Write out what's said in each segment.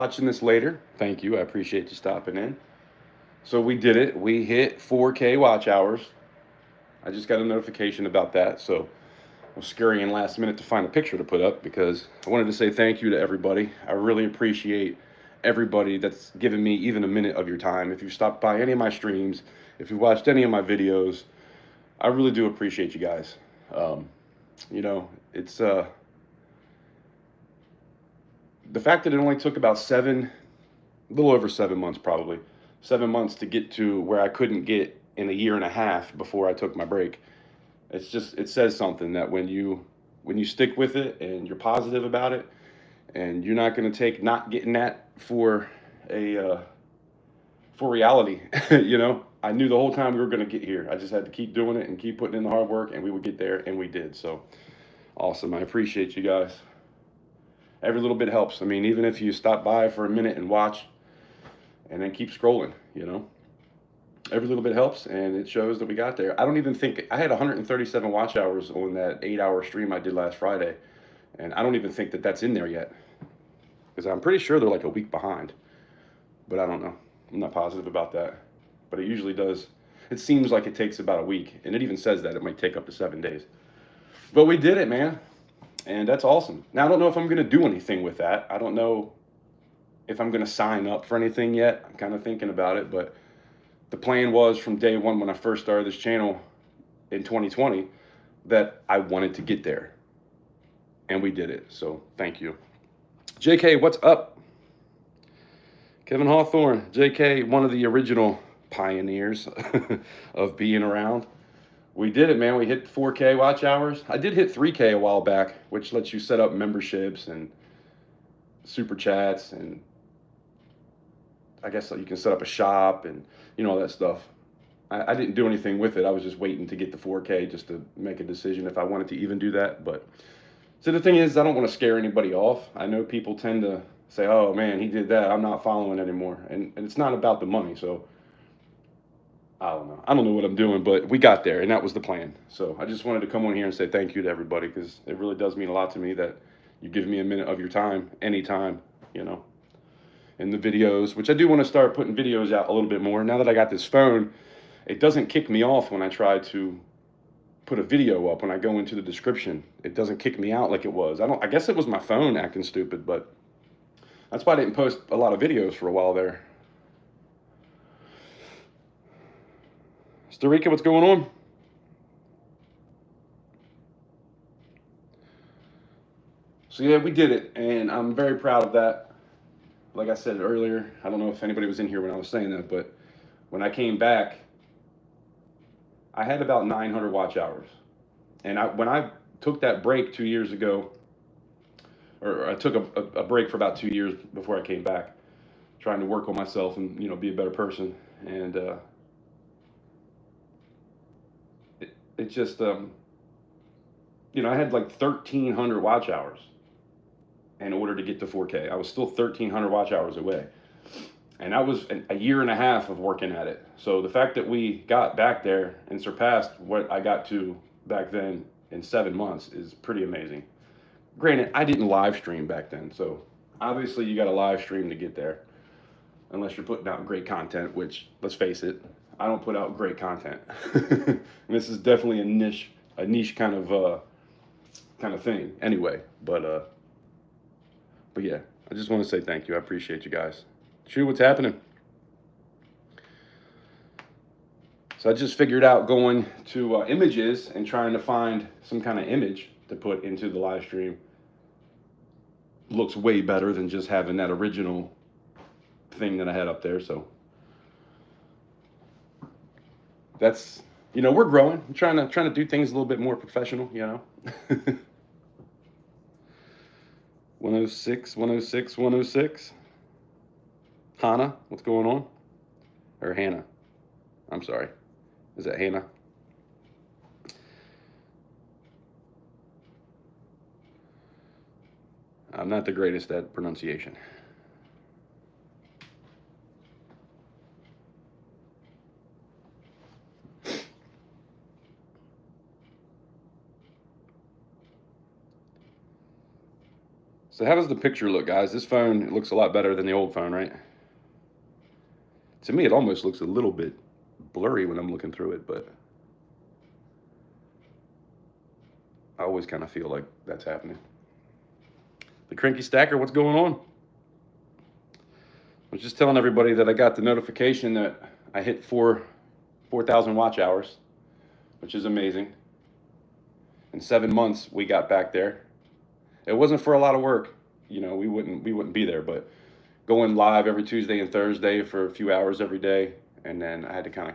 watching this later, thank you. I appreciate you stopping in. So we did it. We hit 4K watch hours. I just got a notification about that. So I was scurrying last minute to find a picture to put up because I wanted to say thank you to everybody. I really appreciate everybody that's given me even a minute of your time. If you stopped by any of my streams, if you watched any of my videos, I really do appreciate you guys. Um, it's the fact that it only took about a little over 7 months probably, 7 months to get to where I couldn't get in a year and a half before I took my break. It says something that when you stick with it and you're positive about it and you're not going to take not getting that a for reality. I knew the whole time we were going to get here. I just had to keep doing it and keep putting in the hard work, and we would get there, and we did. So awesome. I appreciate you guys. Every little bit helps. I mean, even if you stop by for a minute and watch and then keep scrolling, every little bit helps, and it shows that we got there. I don't even think I had 137 watch hours on that 8-hour stream I did last Friday, and I don't even think that that's in there yet because I'm pretty sure they're like a week behind, but I don't know. I'm not positive about that, but it usually does. It seems like it takes about a week, and it even says that it might take up to 7 days. But we did it, man, and that's awesome. Now I don't know if I'm gonna do anything with that. I don't know if I'm gonna sign up for anything yet. I'm kind of thinking about it, but the plan was from day one when I first started this channel in 2020 that I wanted to get there, and we did it. So thank you. JK, what's up? Kevin Hawthorne, JK, one of the original pioneers of being around. We did it, man. We hit 4K watch hours. I did hit 3K a while back, which lets you set up memberships and super chats, and I guess you can set up a shop and all that stuff. I didn't do anything with it. I was just waiting to get the 4K just to make a decision if I wanted to even do that. But so the thing is, I don't want to scare anybody off. I know people tend to say, oh man, he did that, I'm not following anymore. And it's not about the money. So I don't know. I don't know what I'm doing, but we got there, and that was the plan. So I just wanted to come on here and say thank you to everybody because it really does mean a lot to me that you give me a minute of your time, anytime, in the videos, which I do want to start putting videos out a little bit more. Now that I got this phone, it doesn't kick me off when I try to put a video up. When I go into the description, it doesn't kick me out like it was. I guess it was my phone acting stupid, but that's why I didn't post a lot of videos for a while there. Starika, what's going on? So yeah, we did it, and I'm very proud of that. Like I said earlier, I don't know if anybody was in here when I was saying that, but when I came back, I had about 900 watch hours. And when I took that break 2 years ago, or I took a break for about 2 years before I came back, trying to work on myself and be a better person. And it just I had like 1,300 watch hours in order to get to 4K. I was still 1,300 watch hours away, and that was a year and a half of working at it. So the fact that we got back there and surpassed what I got to back then in 7 months is pretty amazing. Granted, I didn't live stream back then, so obviously you got to live stream to get there, unless you're putting out great content, which, let's face it, I don't put out great content. This is definitely a niche kind of thing anyway. But yeah, I just want to say thank you. I appreciate you guys. Chew, what's happening? So I just figured out going to images and trying to find some kind of image to put into the live stream looks way better than just having that original thing that I had up there. So that's, we're growing. I'm trying to do things a little bit more professional, 106, 106, 106. Hannah, what's going on? Or Hannah. I'm sorry. Is that Hannah? I'm not the greatest at pronunciation. So how does the picture look, guys? This phone, it looks a lot better than the old phone, right? To me, it almost looks a little bit blurry when I'm looking through it, but I always kind of feel like that's happening. The Cranky Stacker, what's going on? I was just telling everybody that I got the notification that I hit 4,000 watch hours, which is amazing. In 7 months, we got back there. It wasn't for a lot of work, you know. We wouldn't be there, but going live every Tuesday and Thursday for a few hours every day, and then I had to kind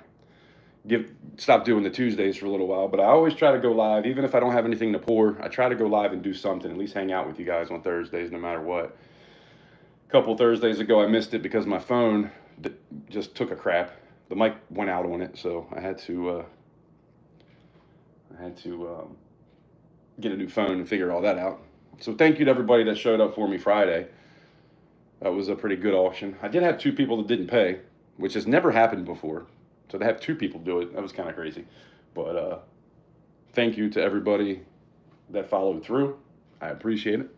of stop doing the Tuesdays for a little while. But I always try to go live, even if I don't have anything to pour. I try to go live and do something, at least hang out with you guys on Thursdays, no matter what. A couple Thursdays ago, I missed it because my phone just took a crap. The mic went out on it, so I had to get a new phone and figure all that out. So thank you to everybody that showed up for me Friday. That was a pretty good auction. I did have 2 people that didn't pay, which has never happened before. So to have 2 people do it, that was kind of crazy. But thank you to everybody that followed through. I appreciate it.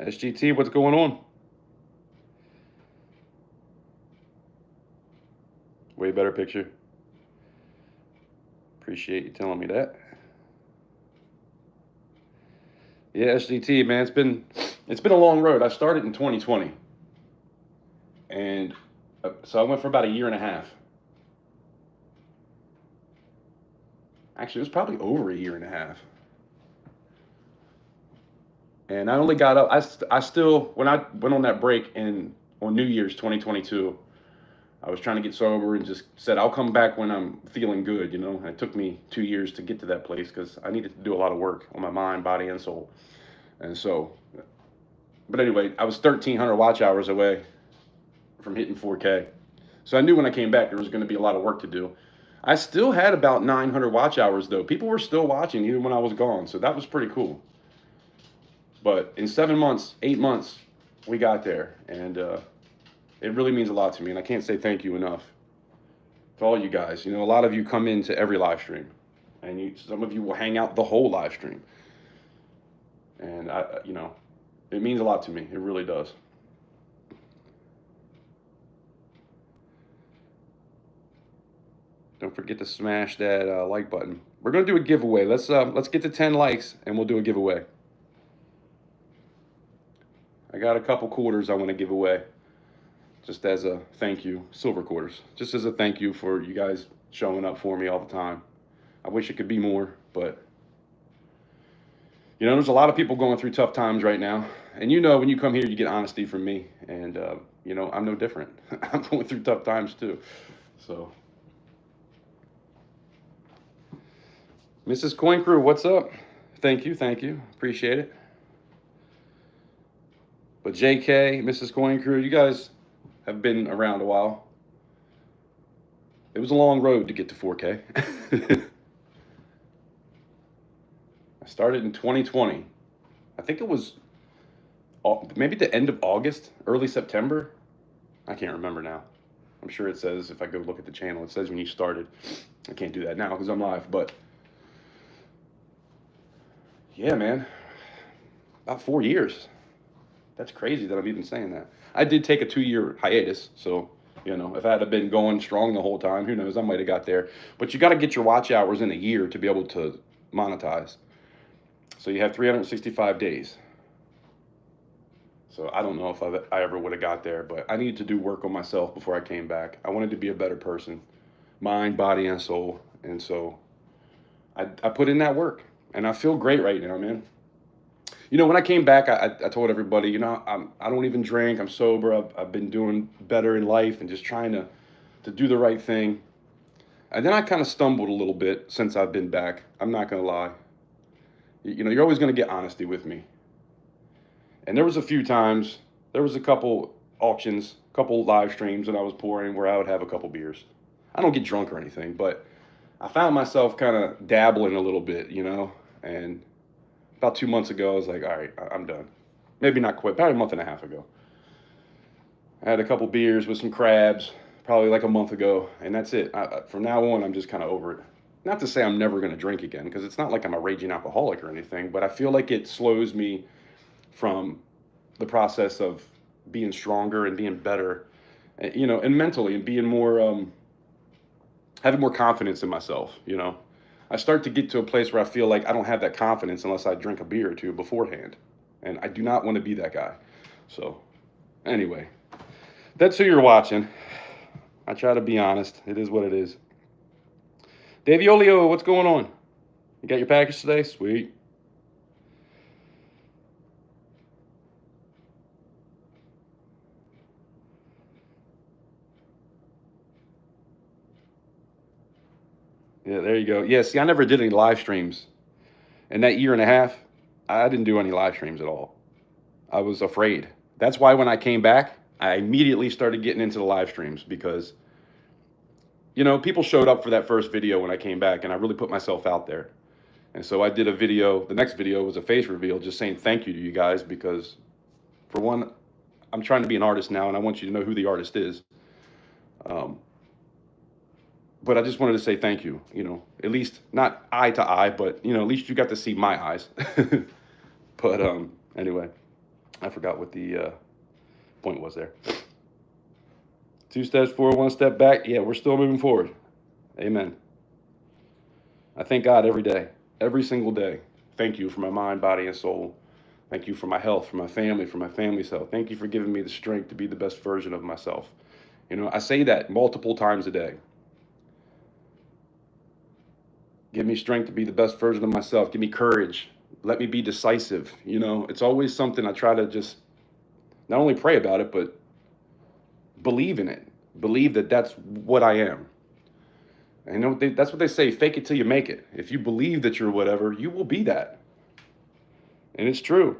SGT, what's going on? Way better picture. Appreciate you telling me that. Yeah, SGT, man, it's been a long road. I started in 2020, and so I went for about a year and a half. Actually, it was probably over a year and a half. And I only got up. I still, when I went on that break on New Year's 2022, I was trying to get sober and just said, I'll come back when I'm feeling good, you know. And it took me 2 years to get to that place because I needed to do a lot of work on my mind, body, and soul. And so, but anyway, I was 1,300 watch hours away from hitting 4K. So I knew when I came back there was going to be a lot of work to do. I still had about 900 watch hours, though. People were still watching even when I was gone. So that was pretty cool. But in 7 months, 8 months, we got there. And it really means a lot to me, and I can't say thank you enough to all you guys. You know, a lot of you come into every live stream, and some of you will hang out the whole live stream. And you know, it means a lot to me. It really does. Don't forget to smash that like button. We're gonna do a giveaway. Let's get to 10 likes, and we'll do a giveaway. I got a couple quarters I want to give away, just as a thank you, silver quarters, just as a thank you for you guys showing up for me all the time. I wish it could be more, but you know, there's a lot of people going through tough times right now. And you know, when you come here, you get honesty from me. And, you know, I'm no different. I'm going through tough times too. So, Mrs. Coin Crew, what's up? Thank you. Appreciate it. But JK, Mrs. Coin Crew, you guys have been around a while. It was a long road to get to 4K. I started in 2020. I think it was maybe the end of August, early September. I can't remember now. I'm sure it says, if I go look at the channel, it says when you started. I can't do that now because I'm live, but yeah, man, about 4 years. That's crazy that I'm even saying that. I did take a 2-year hiatus, so, you know, if I had been going strong the whole time, who knows, I might have got there. But you got to get your watch hours in a year to be able to monetize. So you have 365 days. So I don't know if I ever would have got there, but I needed to do work on myself before I came back. I wanted to be a better person, mind, body, and soul. And so I put in that work, and I feel great right now, man. You know, when I came back, I told everybody, you know, I don't even drink. I'm sober. I've been doing better in life and just trying to do the right thing. And then I kind of stumbled a little bit since I've been back. I'm not going to lie. You know, you're always going to get honesty with me. And there was a few times, there was a couple auctions, a couple live streams that I was pouring where I would have a couple beers. I don't get drunk or anything, but I found myself kind of dabbling a little bit, you know. And about 2 months ago, I was like, all right, I'm done. Maybe not quite, about a month and a half ago. I had a couple beers with some crabs, probably like a month ago, and that's it. From now on, I'm just kind of over it. not to say I'm never going to drink again, because it's not like I'm a raging alcoholic or anything, but I feel like it slows me from the process of being stronger and being better, and mentally, and being more, having more confidence in myself. I start to get to a place where I feel like I don't have that confidence unless I drink a beer or two beforehand. And I do not want to be that guy. So, anyway, that's who you're watching. I try to be honest. It is what it is. Davey Olio, what's going on? You got your package today? Sweet. Yeah, there you go. Yeah, see, I never did any live streams. In that year and a half, I didn't do any live streams at all. I was afraid. That's why when I came back, I immediately started getting into the live streams because, people showed up for that first video when I came back, and I really put myself out there. And so I did a video. The next video was a face reveal, just saying thank you to you guys because, for one, I'm trying to be an artist now, and I want you to know who the artist is. But I just wanted to say thank you, at least not eye to eye, but, at least you got to see my eyes. But anyway, I forgot what the point was there. 2 steps forward, 1 step back. Yeah, we're still moving forward. Amen. I thank God every day, every single day. Thank you for my mind, body, and soul. Thank you for my health, for my family's health. Thank you for giving me the strength to be the best version of myself. I say that multiple times a day. Give me strength to be the best version of myself. Give me courage. Let me be decisive. It's always something I try to just not only pray about it, but believe in it. Believe that that's what I am. And that's what they say, fake it till you make it. If you believe that you're whatever, you will be that. And it's true.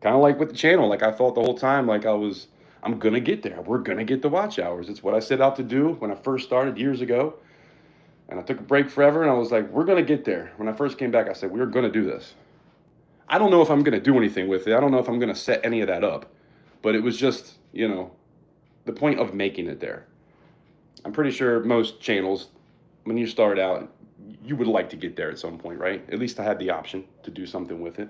Kind of like with the channel. Like I thought the whole time, like I'm going to get there. We're going to get the watch hours. It's what I set out to do when I first started years ago. And I took a break forever, and I was like, we're going to get there. When I first came back, I said, we're going to do this. I don't know if I'm going to do anything with it. I don't know if I'm going to set any of that up. But it was just, the point of making it there. I'm pretty sure most channels, when you start out, you would like to get there at some point, right? At least I had the option to do something with it.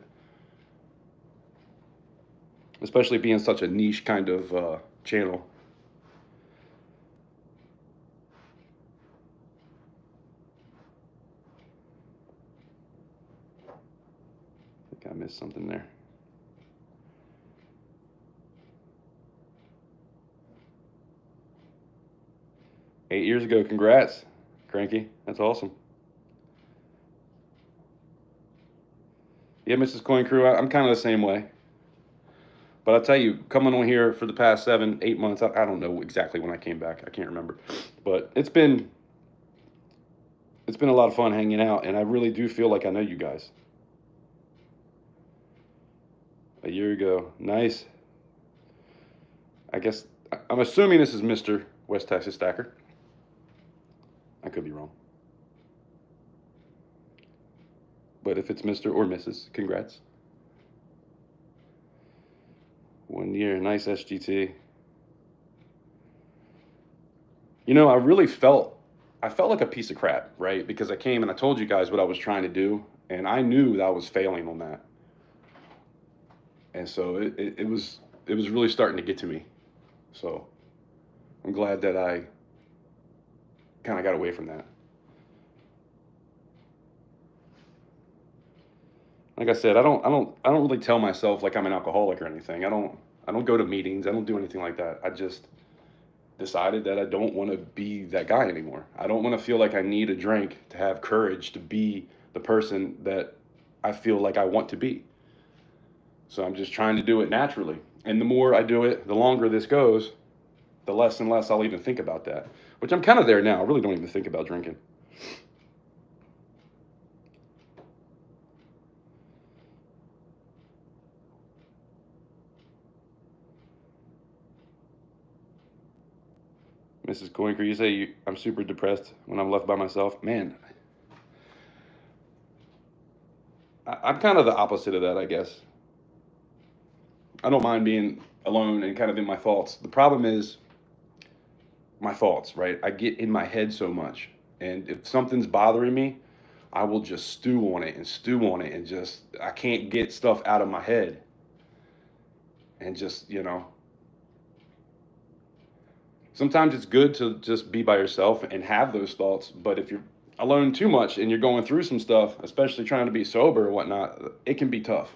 Especially being such a niche kind of channel. I missed something there. Eight years ago, congrats, Cranky. That's awesome. Yeah, Mrs. Coin Crew, I'm kind of the same way. But I'll tell you, coming on here for the past 7, 8 months, I don't know exactly when I came back. I can't remember. But it's been a lot of fun hanging out, and I really do feel like I know you guys. A year ago. Nice. I guess, I'm assuming this is Mr. West Texas Stacker. I could be wrong. But if it's Mr. or Mrs., congrats. 1 year, nice SGT. I felt like a piece of crap, right? Because I came and I told you guys what I was trying to do, and I knew that I was failing on that. And so it was really starting to get to me. So I'm glad that I kind of got away from that. Like I said, I don't really tell myself like I'm an alcoholic or anything. I don't go to meetings. I don't do anything like that. I just decided that I don't want to be that guy anymore. I don't want to feel like I need a drink to have courage to be the person that I feel like I want to be. So I'm just trying to do it naturally. And the more I do it, the longer this goes, the less and less I'll even think about that. Which I'm kind of there now. I really don't even think about drinking. Mrs. Coinker, you say I'm super depressed when I'm left by myself. Man, I'm kind of the opposite of that, I guess. I don't mind being alone and kind of in my thoughts. The problem is my thoughts, right? I get in my head so much. And if something's bothering me, I will just stew on it and stew on it and just, I can't get stuff out of my head. And just, sometimes it's good to just be by yourself and have those thoughts. But if you're alone too much and you're going through some stuff, especially trying to be sober or whatnot, it can be tough.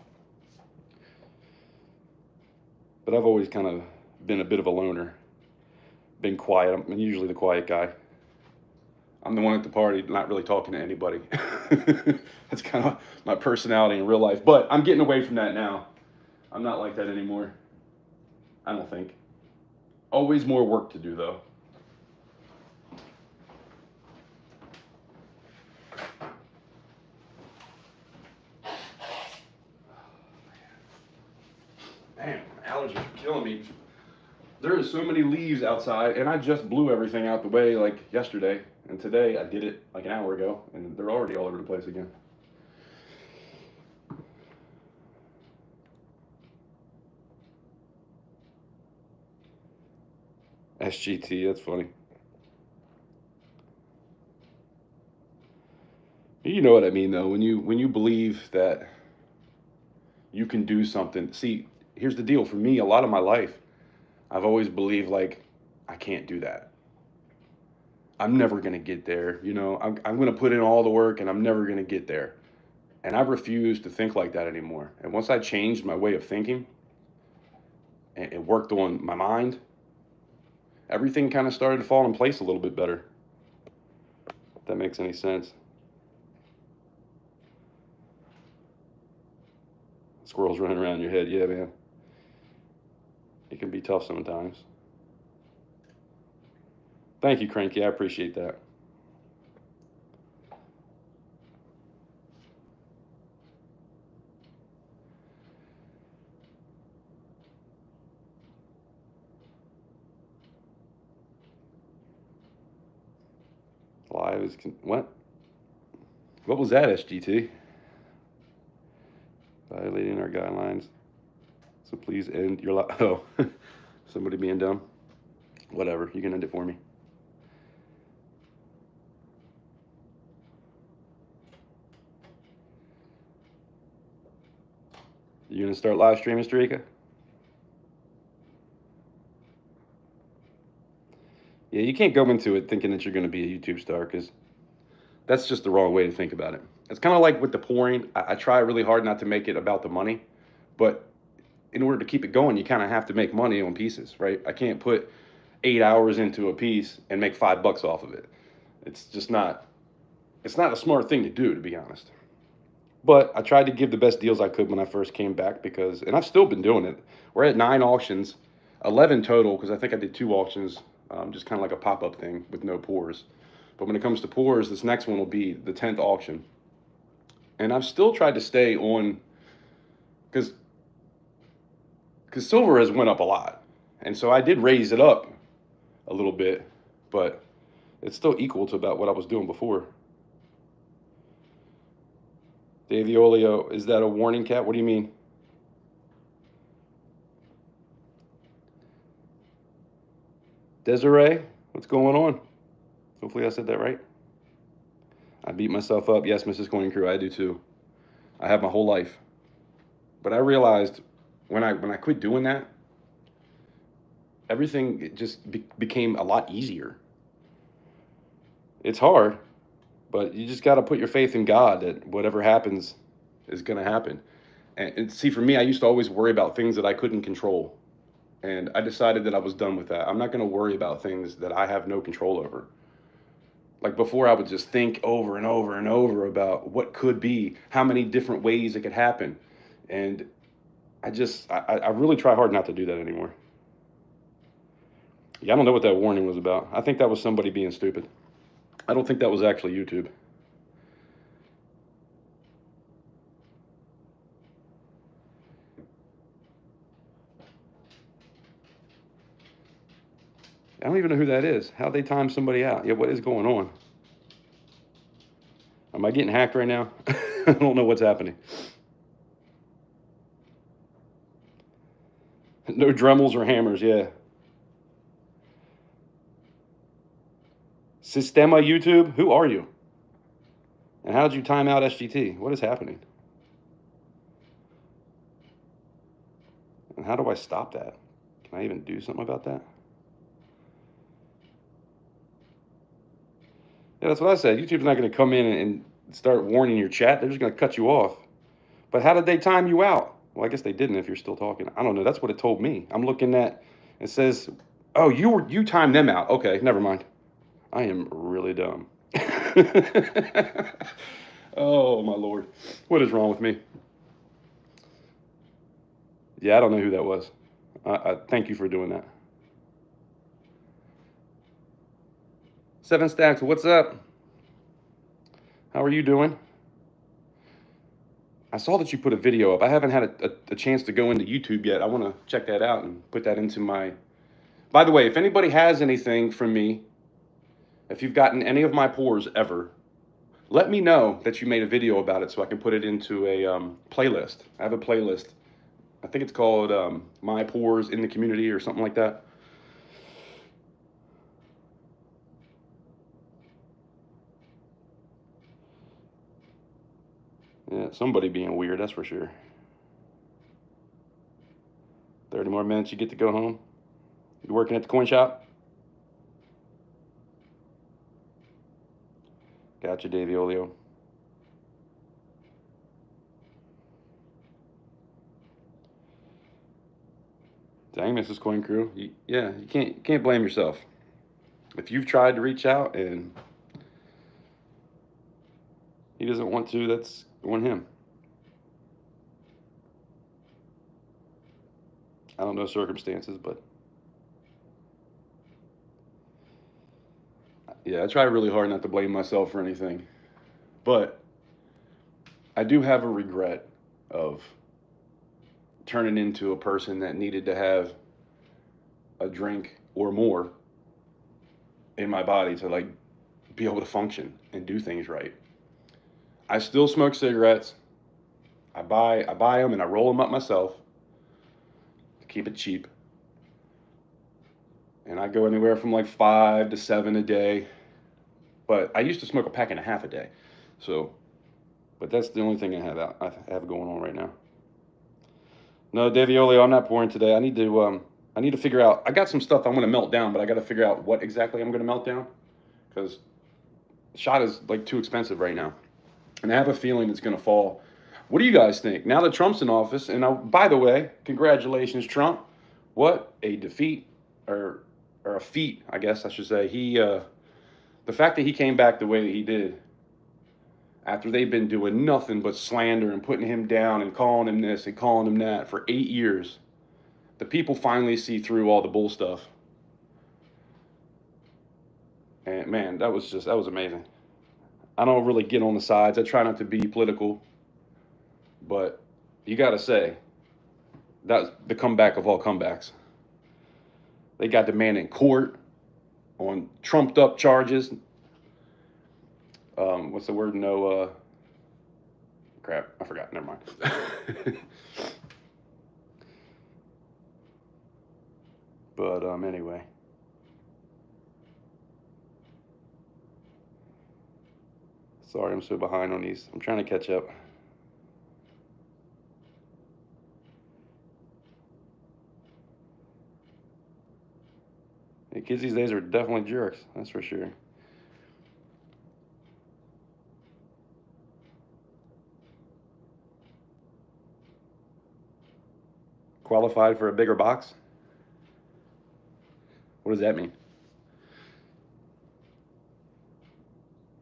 But I've always kind of been a bit of a loner, been quiet. I'm usually the quiet guy. I'm the one at the party, not really talking to anybody. That's kind of my personality in real life. But I'm getting away from that now. I'm not like that anymore. I don't think. Always more work to do, though. Man, allergies are killing me. There is so many leaves outside, and I just blew everything out the way like yesterday. And today I did it like an hour ago, and they're already all over the place again. SGT, that's funny. You know what I mean, though. When you believe that you can do something. See, here's the deal. For me, a lot of my life, I've always believed like I can't do that. I'm never gonna get there. I'm gonna put in all the work, and I'm never gonna get there. And I refuse to think like that anymore. And once I changed my way of thinking and worked on my mind, everything kind of started to fall in place a little bit better. If that makes any sense. Squirrels running around your head. Yeah, man. It can be tough sometimes. Thank you, Cranky. I appreciate that. Live is what? What was that, SGT? Violating our guidelines. So please end your live. Oh, somebody being dumb. Whatever. You can end it for me. You gonna start live streaming, Starika? Yeah, you can't go into it thinking that you're going to be a YouTube star, because that's just the wrong way to think about it. It's kind of like with the pouring. I try really hard not to make it about the money, but in order to keep it going, you kind of have to make money on pieces, right? I can't put 8 hours into a piece and make $5 off of it. It's just not. It's not a smart thing to do, to be honest. But I tried to give the best deals I could when I first came back, and I've still been doing it. We're at 9 auctions, 11 total, because I think I did 2 auctions, just kind of like a pop-up thing with no pours. But when it comes to pours, this next one will be the 10th auction. And I've still tried to stay on, because silver has went up a lot. And so I did raise it up a little bit, but it's still equal to about what I was doing before. Dave Iolio, is that a warning cat? What do you mean? Desiree, what's going on? Hopefully I said that right. I beat myself up. Yes, Mrs. Coin Crew, I do too. I have my whole life. But I realized when I quit doing that, everything just became a lot easier. It's hard, but you just got to put your faith in God that whatever happens is going to happen. And see, for me, I used to always worry about things that I couldn't control. And I decided that I was done with that. I'm not going to worry about things that I have no control over. Like before, I would just think over and over and over about what could be, how many different ways it could happen. And I really try hard not to do that anymore. Yeah, I don't know what that warning was about. I think that was somebody being stupid. I don't think that was actually YouTube. I don't even know who that is. How'd they time somebody out? Yeah, what is going on? Am I getting hacked right now? I don't know what's happening. No Dremels or hammers, yeah. Sistema YouTube, who are you? And how did you time out SGT? What is happening? And how do I stop that? Can I even do something about that? Yeah, that's what I said. YouTube's not going to come in and start warning your chat. They're just going to cut you off. But how did they time you out? Well, I guess they didn't if you're still talking. I don't know. That's what it told me. I'm looking at, it says, oh, you timed them out. Okay, never mind. I am really dumb. Oh, my Lord. What is wrong with me? Yeah, I don't know who that was. I thank you for doing that. 7 Stacks, what's up? How are you doing? I saw that you put a video up. I haven't had a chance to go into YouTube yet. I want to check that out and put that into my... By the way, if anybody has anything from me, if you've gotten any of my pores ever, let me know that you made a video about it so I can put it into a playlist. I have a playlist. I think it's called My Pores in the Community or something like that. Yeah, somebody being weird, that's for sure. 30 more minutes, you get to go home. You working at the coin shop? Gotcha, Davey Olio. Dang, Mrs. Coin Crew. You can't blame yourself. If you've tried to reach out and he doesn't want to, that's on him. I don't know circumstances, but yeah, I try really hard not to blame myself for anything. But I do have a regret of turning into a person that needed to have a drink or more in my body to like be able to function and do things right. I still smoke cigarettes. I buy them and I roll them up myself to keep it cheap. And I go anywhere from like 5 to 7 a day. But I used to smoke a pack and a half a day. So, but that's the only thing I have going on right now. No, Daviolio, I'm not pouring today. I need to figure out. I got some stuff I'm going to melt down, but I got to figure out what exactly I'm going to melt down because shot is like too expensive right now. And I have a feeling it's going to fall. What do you guys think? Now that Trump's in office, and by the way, congratulations, Trump. What a defeat, or a feat, I guess I should say. The fact that he came back the way that he did, after they've been doing nothing but slander and putting him down and calling him this and calling him that for 8 years, the people finally see through all the bull stuff. And man, that was amazing. I don't really get on the sides. I try not to be political, but you got to say, that's the comeback of all comebacks. They got the man in court on trumped up charges. What's the word? No, crap, I forgot. Never mind. But anyway. Sorry, I'm so behind on these. I'm trying to catch up. The kids these days are definitely jerks, that's for sure. Qualified for a bigger box? What does that mean?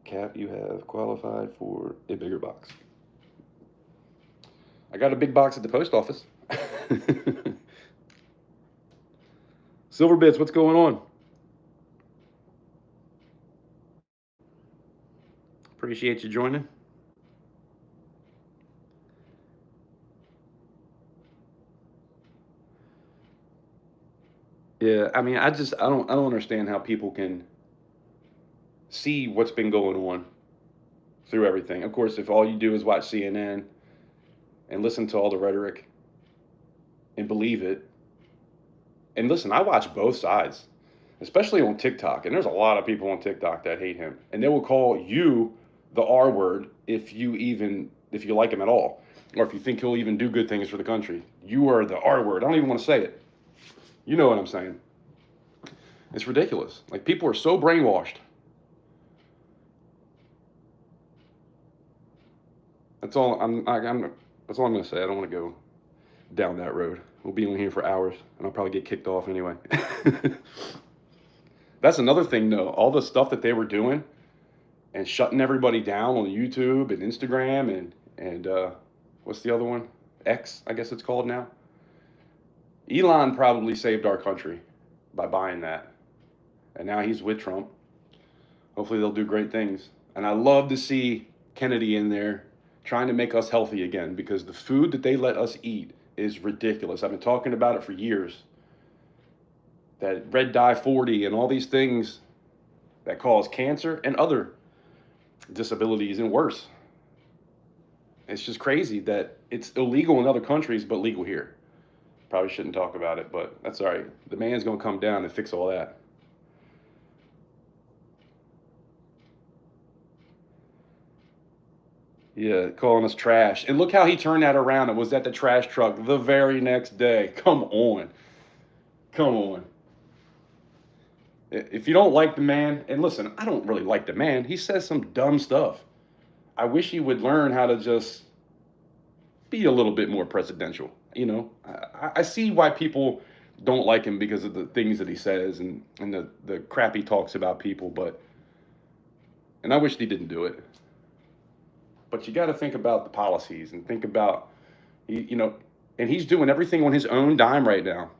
Cap, you have qualified for a bigger box. I got a big box at the post office. Silver Bits, what's going on? Appreciate you joining. Yeah, I mean, I don't understand how people can see what's been going on through everything. Of course, if all you do is watch CNN and listen to all the rhetoric and believe it, and listen, I watch both sides. especially on TikTok. And there's a lot of people on TikTok that hate him, and they will call you the R word if you like him at all, or if you think he'll even do good things for the country. You are the R word. I don't even want to say it. You know what I'm saying? It's ridiculous. Like, people are so brainwashed. That's all that's all I'm gonna say. I don't want to go down that road. We'll be on here for hours, and I'll probably get kicked off anyway. That's another thing, though. All the stuff that they were doing and shutting everybody down on YouTube and Instagram and what's the other one? X, I guess it's called now. Elon probably saved our country by buying that, and now he's with Trump. Hopefully they'll do great things. And I love to see Kennedy in there trying to make us healthy again, because the food that they let us eat is ridiculous. I've been talking about it for years. That red dye 40 and all these things that cause cancer and other disabilities and worse. It's just crazy that it's illegal in other countries but legal here. Probably shouldn't talk about it, but that's all right. The man's going to come down and fix all that. Yeah, calling us trash. And look how he turned that around. It was at the trash truck the very next day. Come on. Come on. If you don't like the man, and listen, I don't really like the man. He says some dumb stuff. I wish he would learn how to just be a little bit more presidential. You know, I see why people don't like him because of the things that he says and the crap he talks about people. And I wish he didn't do it. But you got to think about the policies and think about, and he's doing everything on his own dime right now.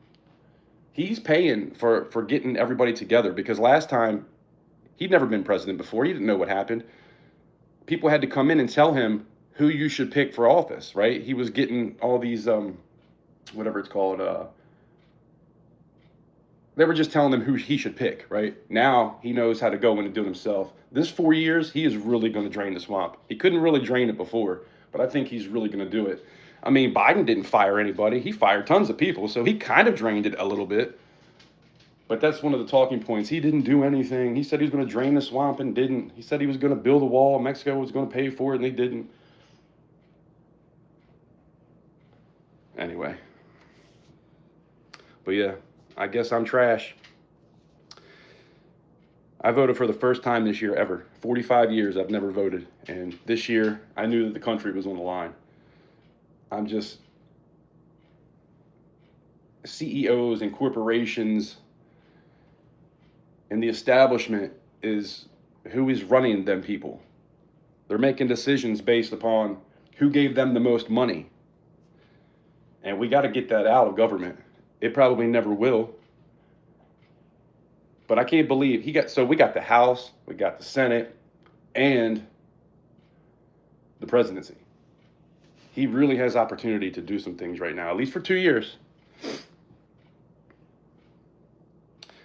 He's paying for getting everybody together, because last time he'd never been president before. He didn't know what happened. People had to come in and tell him who you should pick for office, right? He was getting all these, whatever it's called, they were just telling him who he should pick, right? Now he knows how to go in and do it himself. This 4 years, he is really going to drain the swamp. He couldn't really drain it before, but I think he's really going to do it. I mean, Biden didn't fire anybody. He fired tons of people, so he kind of drained it a little bit. But that's one of the talking points. He didn't do anything. He said he was going to drain the swamp and didn't. He said he was going to build a wall. Mexico was going to pay for it, and they didn't. Anyway. But yeah, I guess I'm trash. I voted for the first time this year ever. 45 years I've never voted. And this year I knew that the country was on the line. I'm just, CEOs and corporations and the establishment is who is running them people. They're making decisions based upon who gave them the most money. And we got to get that out of government. It probably never will. But I can't believe we got the House, we got the Senate, and the presidency. He really has opportunity to do some things right now, at least for 2 years.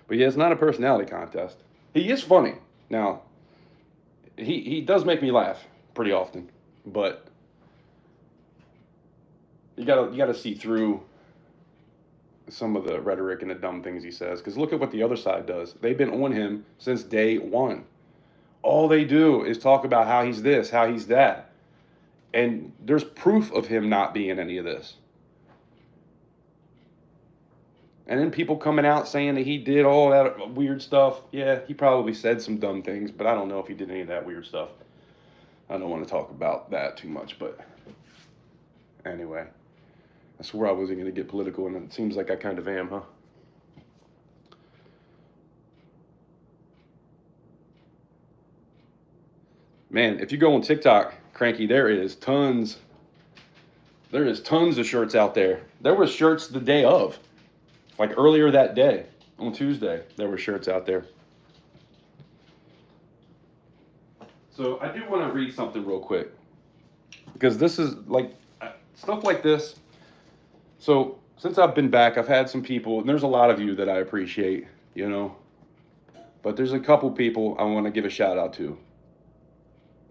But yeah, it's not a personality contest. He is funny. Now, he does make me laugh pretty often, but you gotta see through some of the rhetoric and the dumb things he says, because look at what the other side does. They've been on him since day one. All they do is talk about how he's this, how he's that. And there's proof of him not being any of this. And then people coming out saying that he did all that weird stuff. Yeah, he probably said some dumb things, but I don't know if he did any of that weird stuff. I don't want to talk about that too much, but anyway. I swore I wasn't going to get political, and it seems like I kind of am, huh? Man, if you go on TikTok, Cranky, there is tons of shirts out there. There were shirts the day of. Like earlier that day, on Tuesday, there were shirts out there. So I do want to read something real quick, because this is like, stuff like this. So since I've been back, I've had some people, and there's a lot of you that I appreciate, but there's a couple people I want to give a shout out to.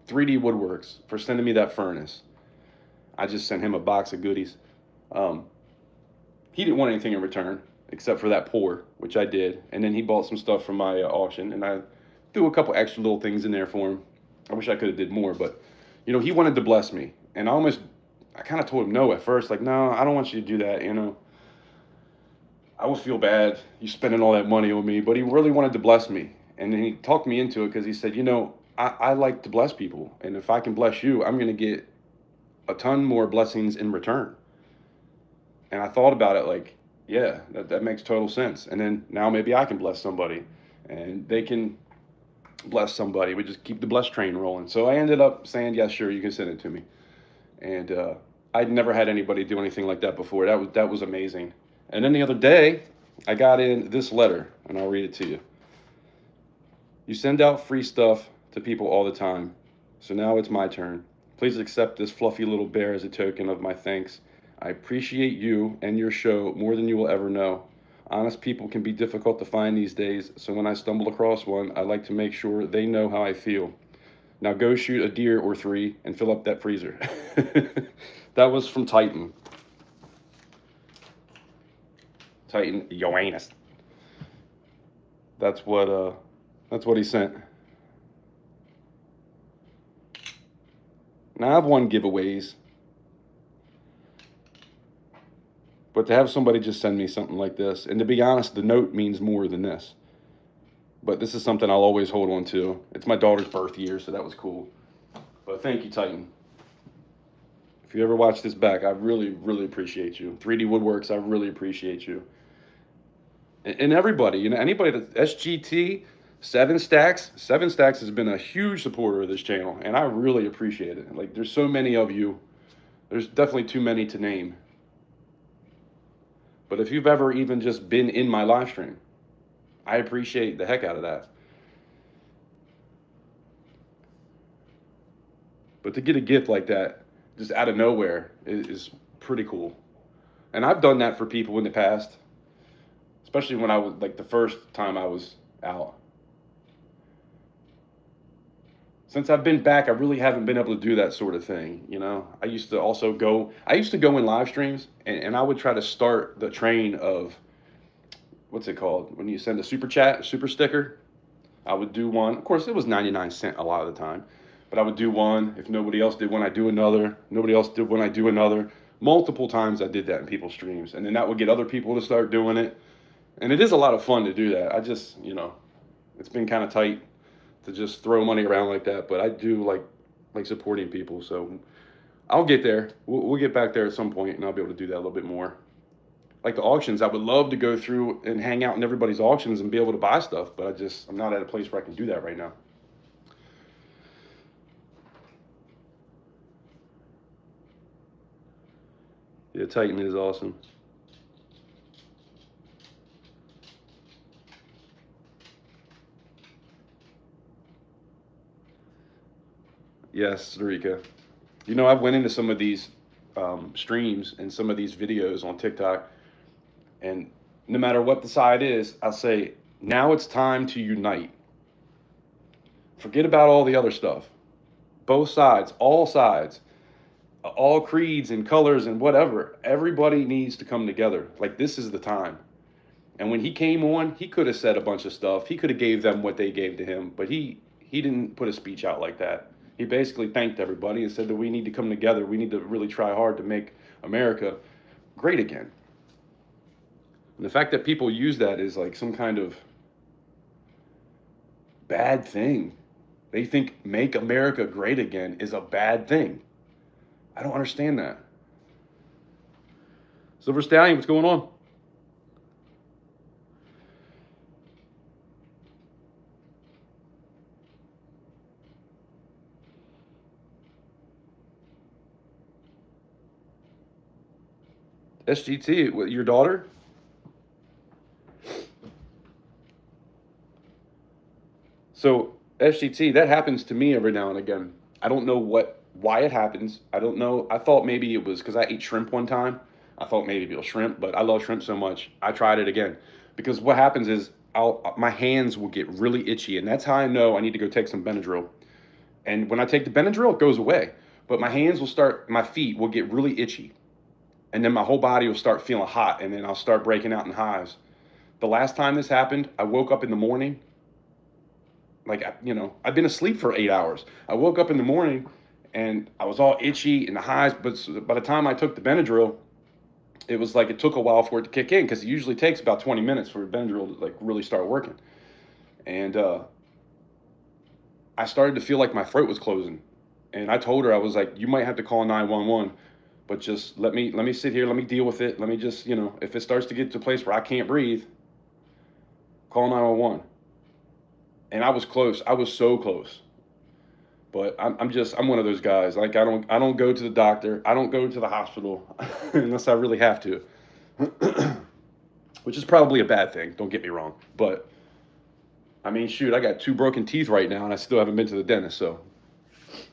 3D Woodworks for sending me that furnace. I just sent him a box of goodies. He didn't want anything in return. except for that pour, which I did. And then he bought some stuff from my auction, and I threw a couple extra little things in there for him. I wish I could have did more, but he wanted to bless me, and I kind of told him no at first, like, no, I don't want you to do that. I will feel bad you spending all that money on me, but he really wanted to bless me, and then he talked me into it because he said, I like to bless people, and if I can bless you, I'm going to get a ton more blessings in return. And I thought about it like, yeah, that makes total sense. And then now maybe I can bless somebody, and they can bless somebody. We just keep the bless train rolling. So I ended up saying, yeah, sure, you can send it to me. And I'd never had anybody do anything like that before. That was amazing. And then the other day, I got in this letter, and I'll read it to you. You send out free stuff to people all the time, so now it's my turn. Please accept this fluffy little bear as a token of my thanks. I appreciate you and your show more than you will ever know. Honest people can be difficult to find these days, so when I stumble across one, I like to make sure they know how I feel. Now go shoot a deer or 3 and fill up that freezer. That was from Titan. Titan Ioannis. That's what he sent. Now I've won giveaways, but to have somebody just send me something like this, and to be honest, the note means more than this. But this is something I'll always hold on to. It's my daughter's birth year, so that was cool. But thank you, Titan. If you ever watch this back, I really, really appreciate you. 3D Woodworks, I really appreciate you. And everybody, anybody that SGT, 7 Stacks has been a huge supporter of this channel, and I really appreciate it. Like, there's so many of you. There's definitely too many to name. But if you've ever even just been in my live stream, I appreciate the heck out of that. But to get a gift like that, just out of nowhere, is pretty cool. And I've done that for people in the past, especially when I was, like, the first time I was out. Since I've been back, I really haven't been able to do that sort of thing, I used to go in live streams, and I would try to start the train of, what's it called? When you send a super chat, super sticker, I would do one. Of course, it was 99 cents a lot of the time, but I would do one. If nobody else did one, I do another. Nobody else did one, I do another. Multiple times I did that in people's streams, and then that would get other people to start doing it. And it is a lot of fun to do that. I just, it's been kind of tight to just throw money around like that, but I do like supporting people. So I'll get there. We'll get back there at some point, and I'll be able to do that a little bit more. Like the auctions, I would love to go through and hang out in everybody's auctions and be able to buy stuff, but I'm not at a place where I can do that right now. Yeah, Titan is awesome. Yes, Sarika. I've went into some of these streams and some of these videos on TikTok, and no matter what the side is, I'll say, now it's time to unite. Forget about all the other stuff. Both sides, all creeds and colors and whatever. Everybody needs to come together. Like, this is the time. And when he came on, he could have said a bunch of stuff. He could have gave them what they gave to him, but he didn't put a speech out like that. He basically thanked everybody and said that we need to come together. We need to really try hard to make America great again. And the fact that people use that is like some kind of bad thing. They think make America great again is a bad thing. I don't understand that. Silver Stallion, what's going on? SGT, your daughter? So SGT, that happens to me every now and again. I don't know why it happens. I don't know. I thought maybe it was because I ate shrimp one time. I thought maybe it was shrimp, but I love shrimp so much. I tried it again because what happens is my hands will get really itchy, and that's how I know I need to go take some Benadryl. And when I take the Benadryl, it goes away. But my feet will get really itchy. and then my whole body will start feeling hot, and then I'll start breaking out in hives. The last time this happened, I woke up in the morning, like, you know, I've been asleep for 8 hours. I woke up in the morning and I was all itchy and the hives, but by the time I took the Benadryl, it was like it took a while for it to kick in, because it usually takes about 20 minutes for Benadryl to like really start working. And I started to feel like my throat was closing. And I told her, I was like, you might have to call 911, but just let me sit here, let me deal with it. Let me just, you know, if it starts to get to a place where I can't breathe, call 911. And I was close. I was so close. But I'm one of those guys. Like, I don't go to the doctor. I don't go to the hospital unless I really have to. Which is probably a bad thing, don't get me wrong. But I mean, shoot, I got 2 broken teeth right now and I still haven't been to the dentist, so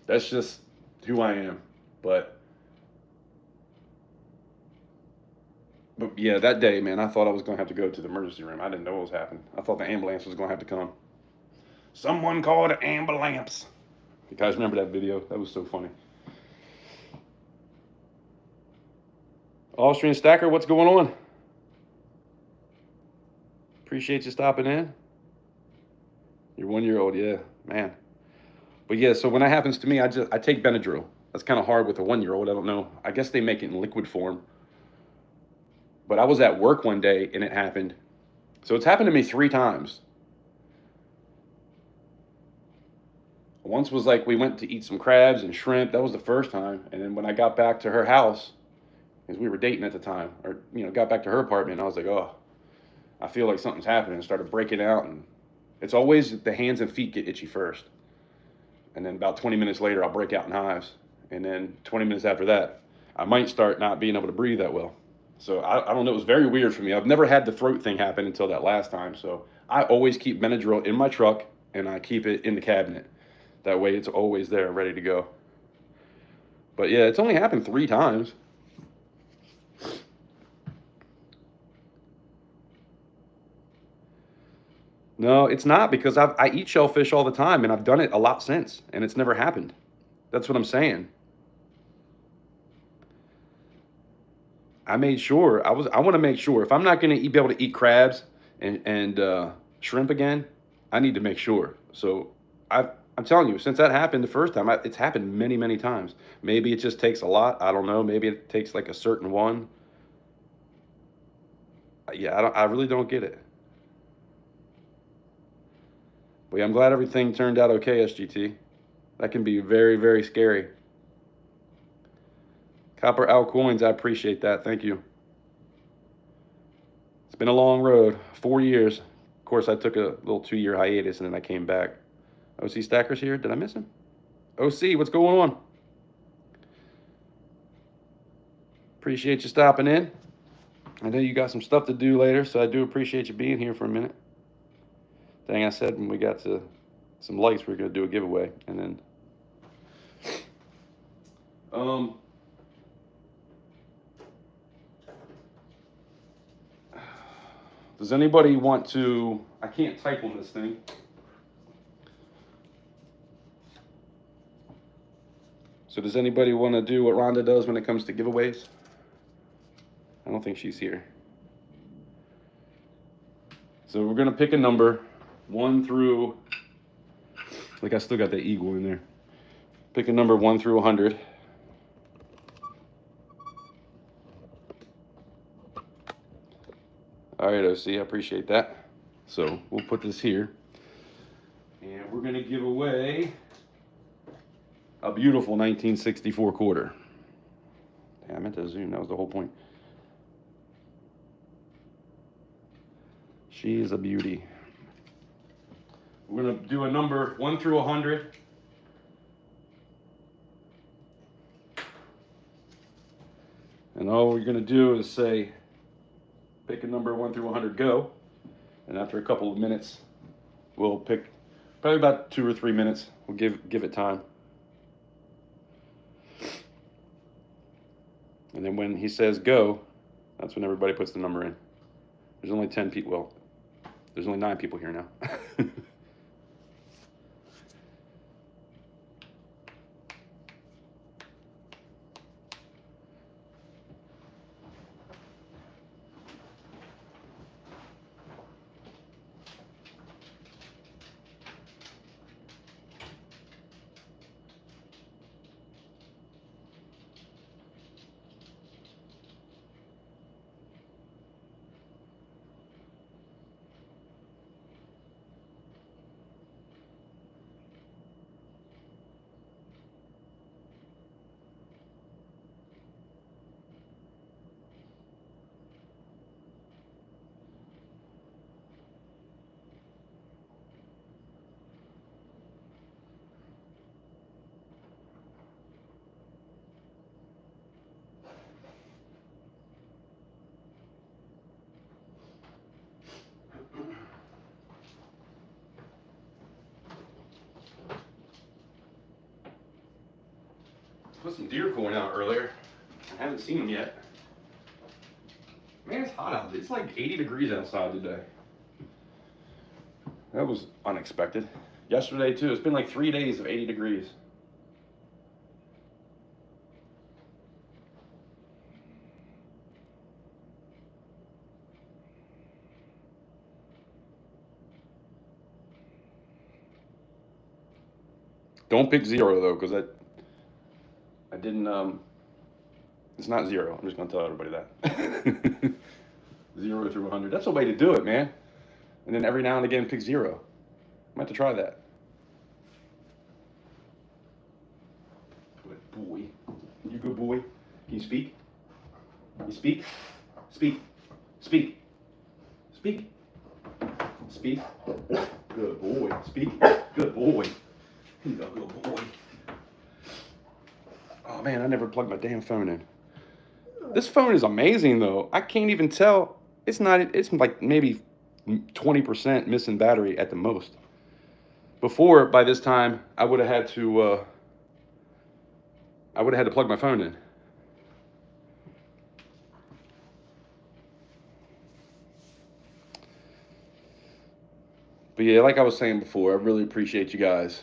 that's just who I am. But yeah, that day, man, I thought I was going to have to go to the emergency room. I didn't know what was happening. I thought the ambulance was going to have to come. Someone called an ambulance. You guys remember that video? That was so funny. Austrian Stacker, what's going on? Appreciate you stopping in. Your 1-year-old, yeah, man. But yeah, so when that happens to me, I take Benadryl. That's kind of hard with a 1-year-old. I don't know. I guess they make it in liquid form. But I was at work one day and it happened. So it's happened to me 3 times. Once was like we went to eat some crabs and shrimp. That was the first time. And then when I got back to her house, because we were dating at the time, or, you know, got back to her apartment, I was like, oh, I feel like something's happening. And started breaking out. And it's always the hands and feet get itchy first. And then about 20 minutes later, I'll break out in hives. And then 20 minutes after that, I might start not being able to breathe that well. So I don't know. It was very weird for me. I've never had the throat thing happen until that last time. So I always keep Benadryl in my truck and I keep it in the cabinet. That way it's always there, ready to go. But yeah, it's only happened 3 times. No, it's not, because I eat shellfish all the time and I've done it a lot since and it's never happened. That's what I'm saying. I made sure, I want to make sure if I'm not going to be able to eat crabs and shrimp again, I need to make sure. So I'm telling you, since that happened the first time, it's happened many, many times. Maybe it just takes a lot. I don't know. Maybe it takes like a certain one. Yeah, I really don't get it. But yeah, I'm glad everything turned out okay, SGT. That can be very, very scary. Copper Al Coins, I appreciate that. Thank you. It's been a long road, 4 years. Of course, I took a little 2-year hiatus and then I came back. OC Stacker's here. Did I miss him? OC, what's going on? Appreciate you stopping in. I know you got some stuff to do later, so I do appreciate you being here for a minute. Dang, I said when we got to some lights, we were going to do a giveaway. And then... does anybody want to... I can't type on this thing. So does anybody want to do what Rhonda does when it comes to giveaways? I don't think she's here. So we're going to pick a number, 1 through... Like, I still got that eagle in there. Pick a number 1 through 100. All right, OC, I appreciate that. So we'll put this here. And we're going to give away a beautiful 1964 quarter. Yeah, I meant to zoom. That was the whole point. She is a beauty. We're going to do a number 1 through 100. And all we're going to do is say, pick a number 1 through 100, go. And after a couple of minutes, we'll pick probably about 2 or 3 minutes. We'll give it time. And then when he says go, that's when everybody puts the number in. There's only 10 people. Well, there's only 9 people here now. Put some deer corn out earlier. I haven't seen them yet. Man, it's hot out. It's like 80 degrees outside today. That was unexpected. Yesterday too. It's been like 3 days of 80 degrees. Don't pick 0 though, because I didn't. It's not 0. I'm just gonna tell everybody that. 0 through 100. That's a way to do it, man. And then every now and again pick 0. I might have to try that. Good boy. You good boy? Can you speak? You speak? Speak. Speak. Speak. Speak. Good boy. Speak. Good boy. You go, good boy. Oh man, I never plugged my damn phone in. This phone is amazing though. I can't even tell. It's like maybe 20% missing battery at the most. Before, by this time, I would have had to plug my phone in. But yeah, like I was saying before, I really appreciate you guys.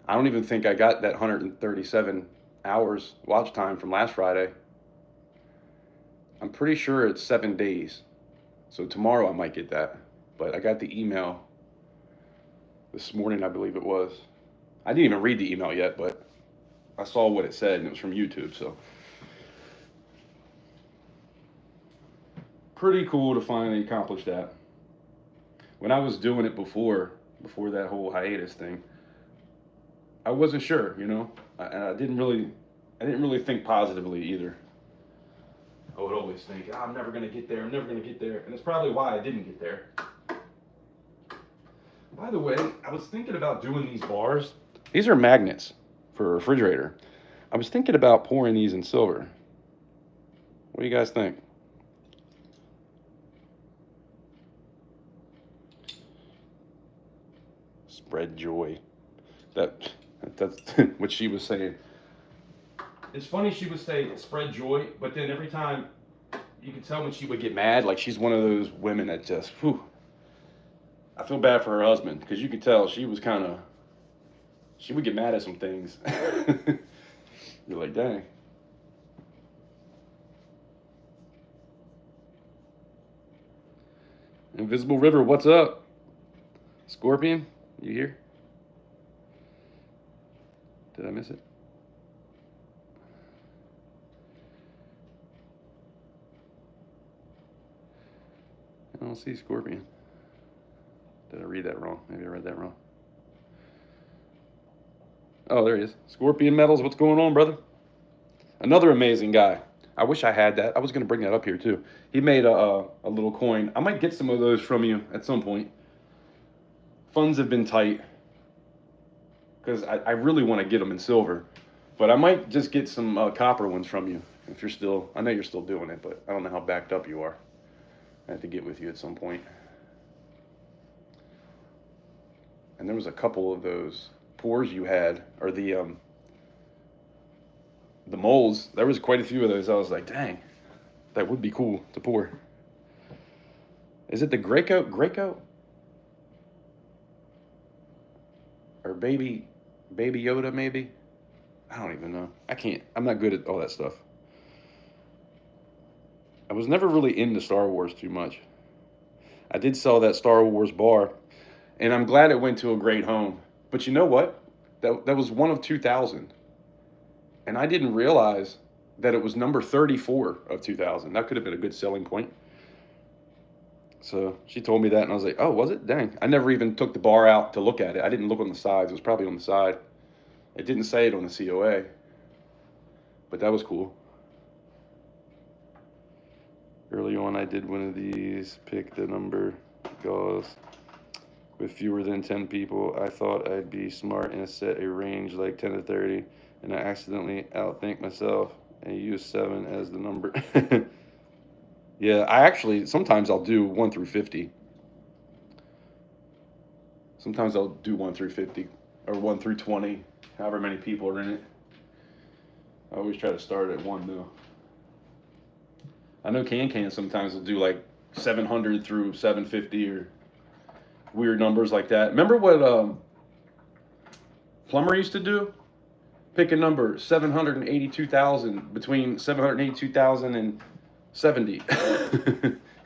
I don't even think I got that 137 hours watch time from last Friday. I'm pretty sure it's 7 days. So tomorrow I might get that. But I got the email this morning, I believe it was. I didn't even read the email yet, but I saw what it said and it was from YouTube, so. Pretty cool to finally accomplish that. When I was doing it before that whole hiatus thing, I wasn't sure, you know, and I didn't really think positively either. I would always think, oh, I'm never gonna get there, and it's probably why I didn't get there. By the way, I was thinking about doing these bars. These are magnets for a refrigerator. I was thinking about pouring these in silver. What do you guys think? Spread joy. That's what she was saying. It's funny she would say spread joy, but then every time you could tell when she would get mad, like she's one of those women that just, whew. I feel bad for her husband because you could tell she would get mad at some things. You're like, dang. Invisible River, what's up? Scorpion, you here? Did I miss it? I don't see Scorpion. Did I read that wrong? Maybe I read that wrong. Oh, there he is. Scorpion Metals, what's going on, brother? Another amazing guy. I wish I had that. I was going to bring that up here, too. He made a little coin. I might get some of those from you at some point. Funds have been tight because I really want to get them in silver. But I might just get some copper ones from you if you're still... I know you're still doing it, but I don't know how backed up you are. I have to get with you at some point. And there was a couple of those pours you had, or the molds. There was quite a few of those. I was like, dang, that would be cool to pour. Is it the Greco? Or Baby Yoda, maybe? I don't even know. I'm not good at all that stuff. I was never really into Star Wars too much. I did sell that Star Wars bar, and I'm glad it went to a great home. But you know what? That was one of 2,000. And I didn't realize that it was number 34 of 2,000. That could have been a good selling point. So she told me that, and I was like, oh, was it? Dang. I never even took the bar out to look at it. I didn't look on the sides. It was probably on the side. It didn't say it on the COA. But that was cool. Early on, I did one of these, pick the number, gauze. With fewer than 10 people, I thought I'd be smart and set a range like 10 to 30, and I accidentally outthink myself and use 7 as the number. Yeah, sometimes I'll do 1 through 50. Sometimes I'll do 1 through 50, or 1 through 20, however many people are in it. I always try to start at 1 though. I know Can sometimes will do like 700 through 750 or weird numbers like that. Remember what Plumber used to do? Pick a number 782,000, between 782,000 and 70.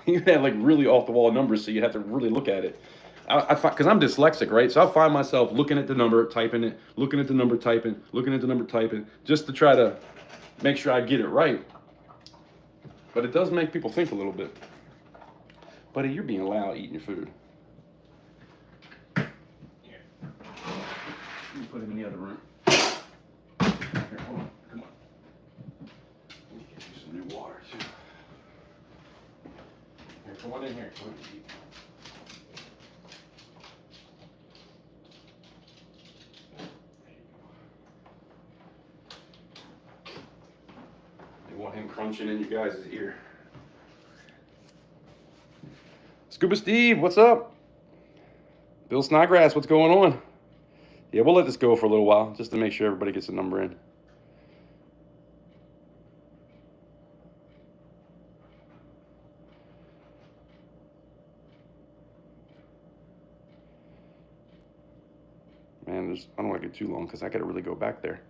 You had like really off the wall numbers, so you have to really look at it. I find, because I'm dyslexic, right? So I find myself looking at the number, typing it, looking at the number, typing, looking at the number, typing, just to try to make sure I get it right. But it does make people think a little bit. Buddy, you're being loud eating your food. Here. Let me put him in the other room. Here, hold on. Come on. Let me get you some new water, too. Here, come on in here. Come on. You want him crunching in you guys' ear. Scuba Steve, what's up? Bill Snodgrass, what's going on? Yeah, we'll let this go for a little while, just to make sure everybody gets a number in. Man, I don't want to get too long because I got to really go back there.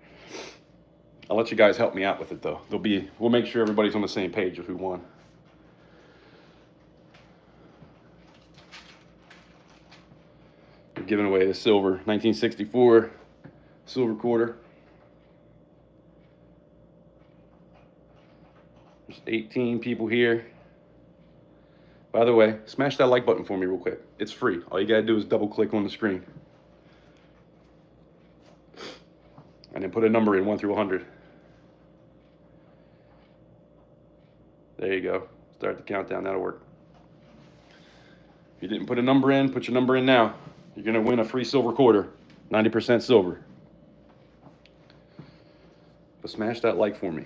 I'll let you guys help me out with it though. We'll make sure everybody's on the same page of who won. We're giving away the silver 1964 silver quarter. There's 18 people here. By the way, smash that like button for me real quick. It's free. All you gotta do is double click on the screen. And then put a number in 1 through 100. There you go. Start the countdown. That'll work. If you didn't put a number in, put your number in now. You're going to win a free silver quarter. 90% silver. But smash that like for me.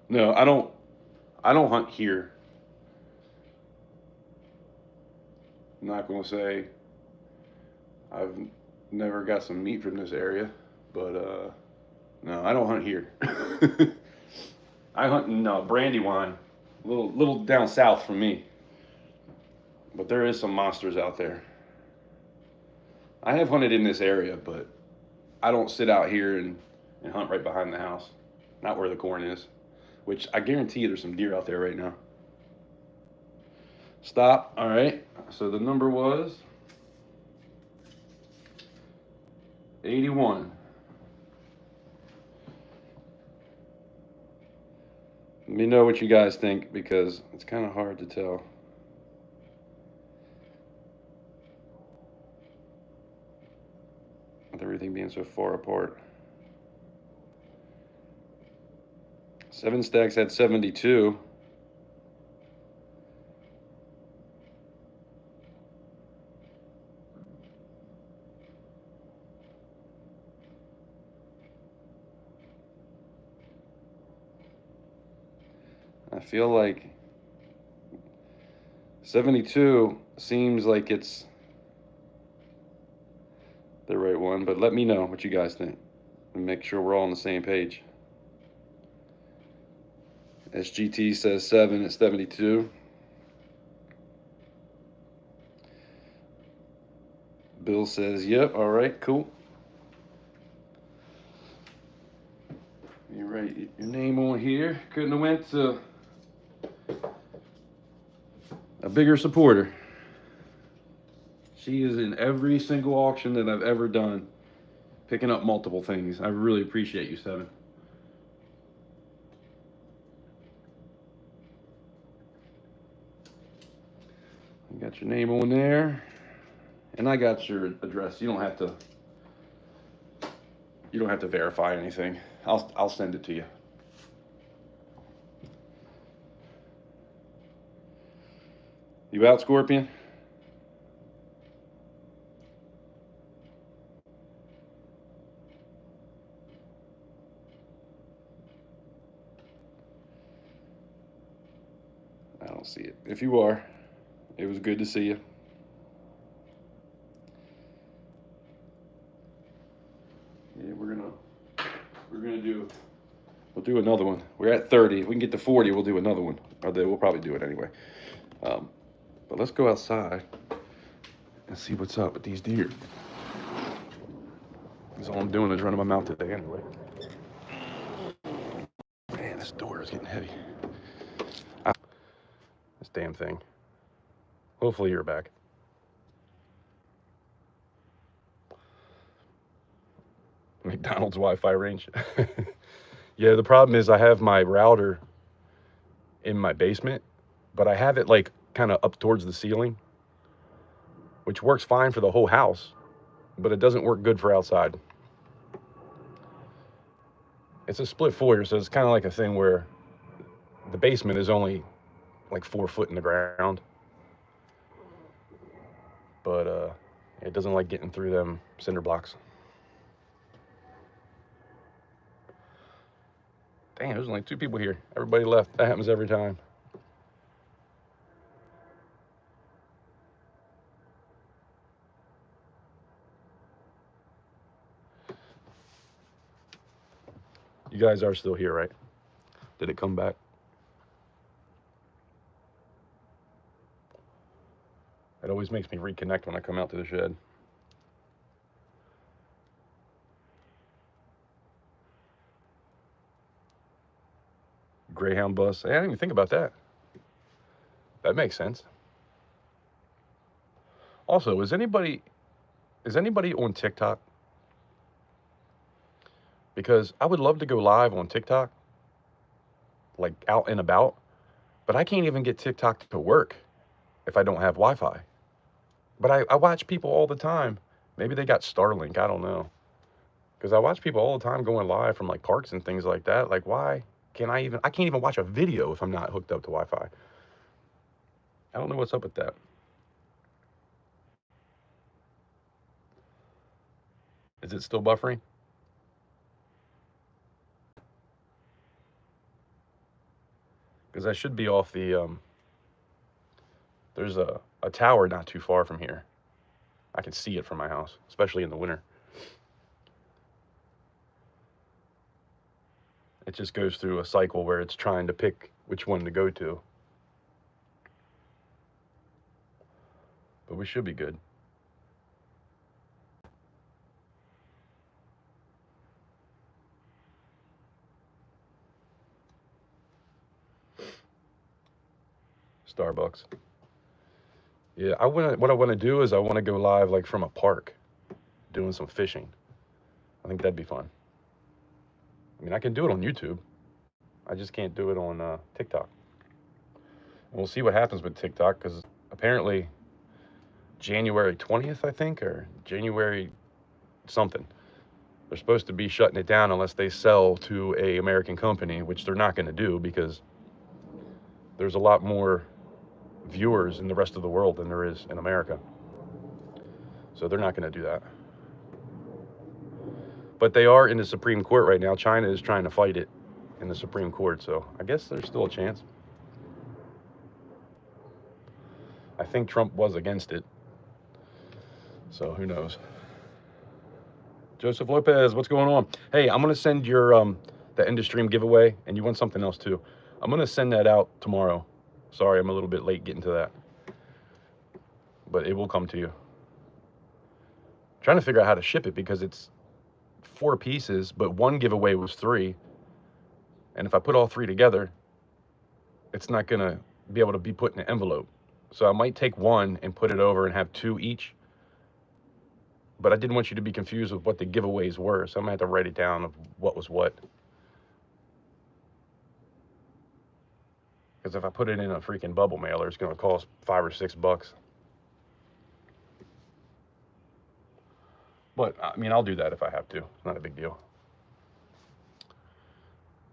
No, I don't hunt here. I'm not going to say I've never got some meat from this area, but no, I don't hunt here. I hunt in Brandywine, a little down south from me. But there is some monsters out there. I have hunted in this area, but I don't sit out here and hunt right behind the house. Not where the corn is. Which I guarantee you there's some deer out there right now. Stop. All right. So the number was 81. Let me know what you guys think because it's kind of hard to tell. With everything being so far apart. 7 Stacks had 72. I feel like 72 seems like it's the right one, but let me know what you guys think and make sure we're all on the same page. SGT says 7 at 72. Bill says, yep, all right, cool. You write your name on here. Couldn't have went to a bigger supporter. She is in every single auction that I've ever done, picking up multiple things. I really appreciate you, 7. Got your name on there, and I got your address. You don't have to. You don't have to verify anything. I'll send it to you. You out, Scorpion? I don't see it. If you are, it was good to see you. Yeah, we'll do another one. We're at 30. If we can get to 40, we'll do another one. We'll probably do it anyway. But let's go outside and see what's up with these deer. That's all I'm doing is running my mouth today anyway. Man, this door is getting heavy. This damn thing. Hopefully you're back. McDonald's Wi-Fi range. Yeah, the problem is I have my router in my basement, but I have it like kind of up towards the ceiling, which works fine for the whole house, but it doesn't work good for outside. It's a split foyer, so it's kind of like a thing where the basement is only like 4 foot in the ground, but it doesn't like getting through them cinder blocks. Damn, there's only 2 people here. Everybody left. That happens every time. You guys are still here, right? Did it come back? It always makes me reconnect when I come out to the shed. Greyhound bus. Hey, I didn't even think about that. That makes sense. Also, is anybody on TikTok? Because I would love to go live on TikTok, like out and about, but I can't even get TikTok to work if I don't have Wi-Fi. But I watch people all the time. Maybe they got Starlink, I don't know. Because I watch people all the time going live from like parks and things like that. Like, why can't I can't even watch a video if I'm not hooked up to Wi-Fi. I don't know what's up with that. Is it still buffering? Because I should be off the, there's a tower not too far from here. I can see it from my house, especially in the winter. It just goes through a cycle where it's trying to pick which one to go to. But we should be good. Starbucks. Yeah, what I want to do is I want to go live like from a park, doing some fishing. I think that'd be fun. I mean, I can do it on YouTube. I just can't do it on TikTok. And we'll see what happens with TikTok, because apparently January 20th, I think, or January something, they're supposed to be shutting it down unless they sell to a American company, which they're not going to do, because there's a lot more viewers in the rest of the world than there is in America. So they're not going to do that. But they are in the Supreme Court right now. China is trying to fight it in the Supreme Court, so I guess there's still a chance. I think Trump was against it, so who knows. Joseph Lopez, what's going on? Hey, I'm going to send your the end of stream giveaway, and you want something else too. I'm going to send that out tomorrow. Sorry, I'm a little bit late getting to that, but it will come to you. I'm trying to figure out how to ship it, because it's 4 pieces, but one giveaway was 3. And if I put all 3 together, it's not going to be able to be put in an envelope. So I might take one and put it over and have 2 each. But I didn't want you to be confused with what the giveaways were, so I'm going to have to write it down of what was what. Because if I put it in a freaking bubble mailer, it's going to cost $5 or $6. But I mean, I'll do that if I have to. It's not a big deal.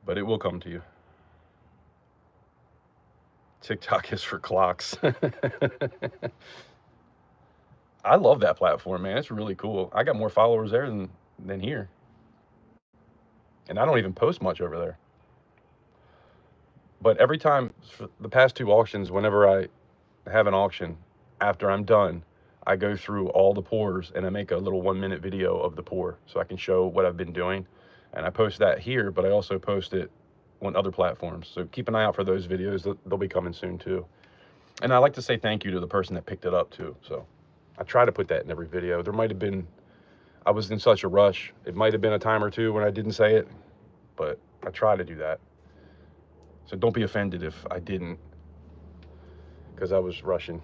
But it will come to you. TikTok is for clocks. I love that platform, man. It's really cool. I got more followers there than here. And I don't even post much over there. But every time, for the past 2 auctions, whenever I have an auction, after I'm done, I go through all the pours and I make a little 1-minute video of the pour so I can show what I've been doing. And I post that here, but I also post it on other platforms. So keep an eye out for those videos. They'll be coming soon too. And I like to say thank you to the person that picked it up too. So I try to put that in every video. There might have been, I was in such a rush. It might have been a time or two when I didn't say it, but I try to do that. So don't be offended if I didn't, because I was rushing.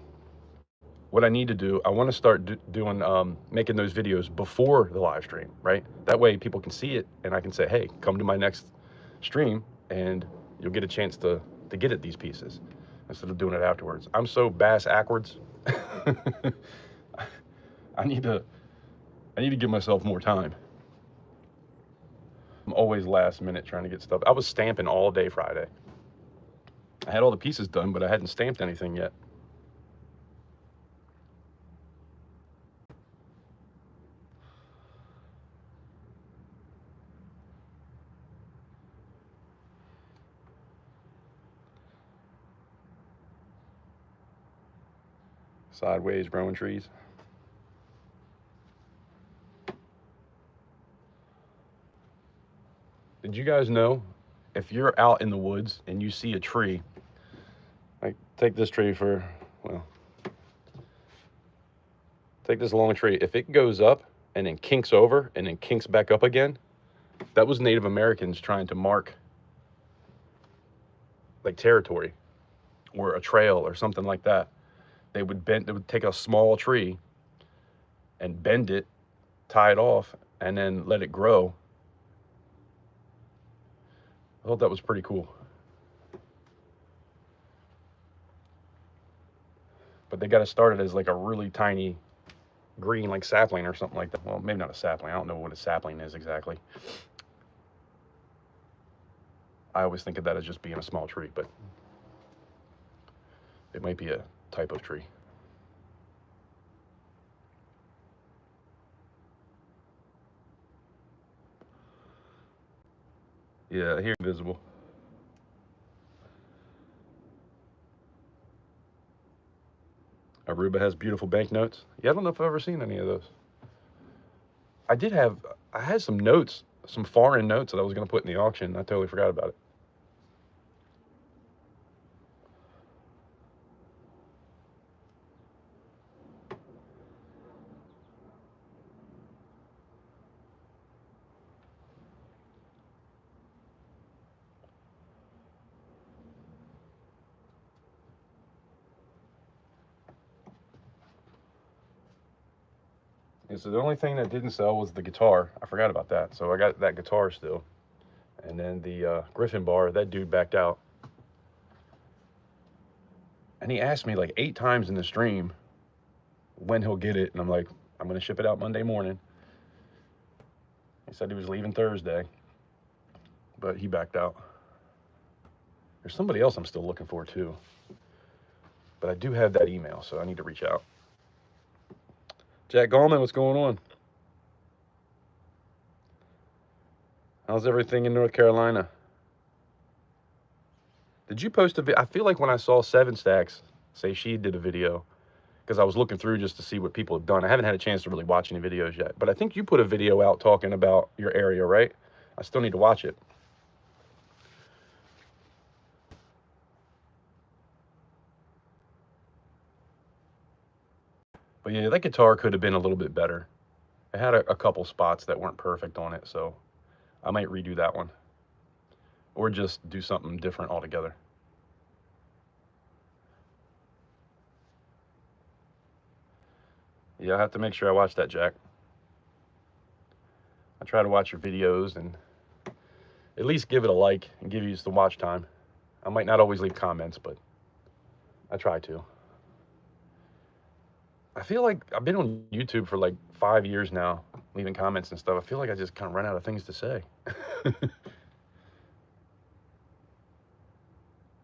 What I need to do, I want to start doing, making those videos before the live stream, right? That way people can see it and I can say, hey, come to my next stream and you'll get a chance to get at these pieces instead of doing it afterwards. I'm so bass-ackwards. I need to give myself more time. I'm always last minute trying to get stuff. I was stamping all day Friday. I had all the pieces done, but I hadn't stamped anything yet. Sideways growing trees. Did you guys know, if you're out in the woods and you see a tree, like take this tree for, well, take this long tree. If it goes up and then kinks over and then kinks back up again, that was Native Americans trying to mark like territory or a trail or something like that. They would take a small tree and bend it, tie it off, and then let it grow. I thought that was pretty cool. But they got it started as like a really tiny green, like sapling or something like that. Well, maybe not a sapling. I don't know what a sapling is exactly. I always think of that as just being a small tree, but it might be a type of tree. Yeah, here visible. Aruba has beautiful banknotes. Yeah, I don't know if I've ever seen any of those. I had some notes, some foreign notes that I was going to put in the auction. I totally forgot about it. Yeah, so the only thing that didn't sell was the guitar. I forgot about that. So I got that guitar still. And then the Griffin bar, that dude backed out. And he asked me like 8 times in the stream when he'll get it. And I'm like, I'm going to ship it out Monday morning. He said he was leaving Thursday, but he backed out. There's somebody else I'm still looking for too. But I do have that email, so I need to reach out. Jack Gallman, what's going on? How's everything in North Carolina? Did you post a video? I feel like when I saw 7 Stacks say she did a video, because I was looking through just to see what people have done. I haven't had a chance to really watch any videos yet, but I think you put a video out talking about your area, right? I still need to watch it. But yeah, that guitar could have been a little bit better. It had a couple spots that weren't perfect on it, so I might redo that one. Or just do something different altogether. Yeah, I have to make sure I watch that, Jack. I try to watch your videos and at least give it a like and give you some watch time. I might not always leave comments, but I try to. I feel like I've been on YouTube for like 5 years now, leaving comments and stuff. I feel like I just kind of run out of things to say. I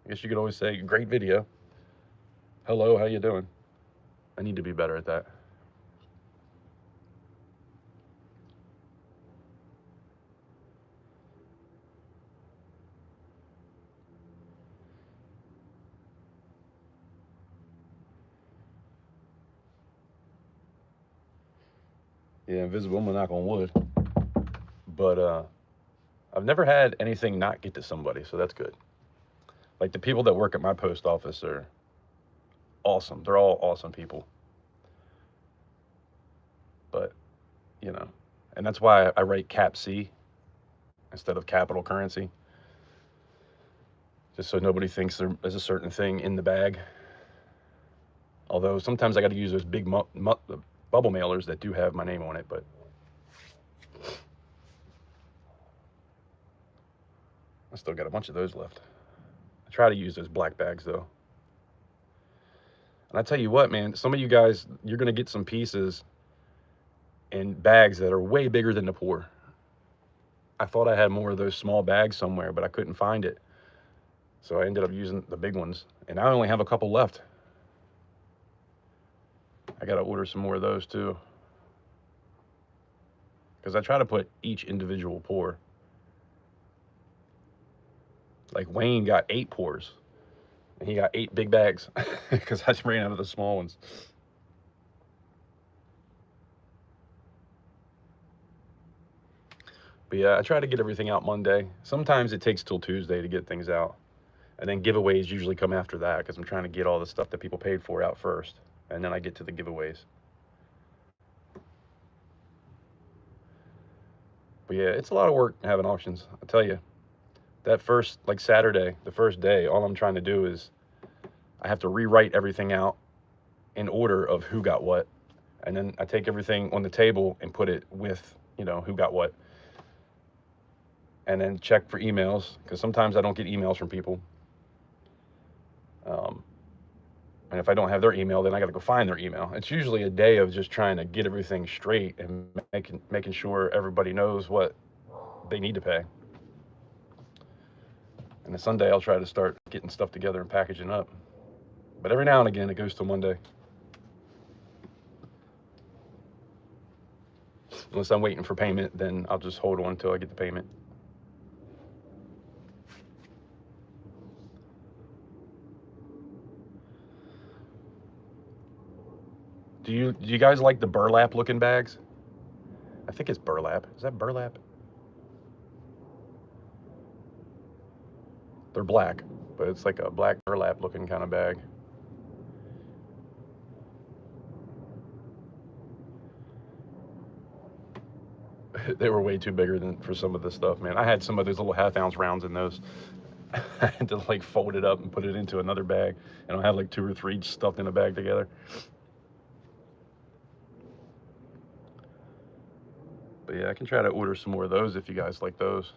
guess you could always say, great video. Hello, how you doing? I need to be better at that. Yeah, invisible, I'm gonna knock on wood. But I've never had anything not get to somebody, so that's good. Like the people that work at my post office are awesome. They're all awesome people. But, you know, and that's why I write Cap C instead of capital currency. Just so nobody thinks there is a certain thing in the bag. Although sometimes I got to use those big bubble mailers that do have my name on it, but I still got a bunch of those left. I try to use those black bags though. And I tell you what, man, some of you guys, you're going to get some pieces in bags that are way bigger than the pour. I thought I had more of those small bags somewhere, but I couldn't find it. So I ended up using the big ones, and I only have a couple left. I got to order some more of those too, because I try to put each individual pour. Like Wayne got 8 pours, and he got 8 big bags because I just ran out of the small ones. But yeah, I try to get everything out Monday. Sometimes it takes till Tuesday to get things out. And then giveaways usually come after that because I'm trying to get all the stuff that people paid for out first. And then I get to the giveaways. But yeah, it's a lot of work having auctions. I'll tell you, that first, like Saturday, the first day, all I'm trying to do is I have to rewrite everything out in order of who got what. And then I take everything on the table and put it with, you know, who got what. And then check for emails, because sometimes I don't get emails from people. And if I don't have their email, then I got to go find their email. It's usually a day of just trying to get everything straight and making sure everybody knows what they need to pay. And then Sunday, I'll try to start getting stuff together and packaging up. But every now and again, it goes till Monday. Unless I'm waiting for payment, then I'll just hold on until I get the payment. Do you guys like the burlap looking bags? I think it's burlap. Is that burlap? They're black, but it's like a black burlap looking kind of bag. They were way too bigger than for some of this stuff, man. I had some of those little half-ounce rounds in those. I had to like fold it up and put it into another bag, and I'll have like 2 or 3 stuffed in a bag together. But yeah, I can try to order some more of those if you guys like those.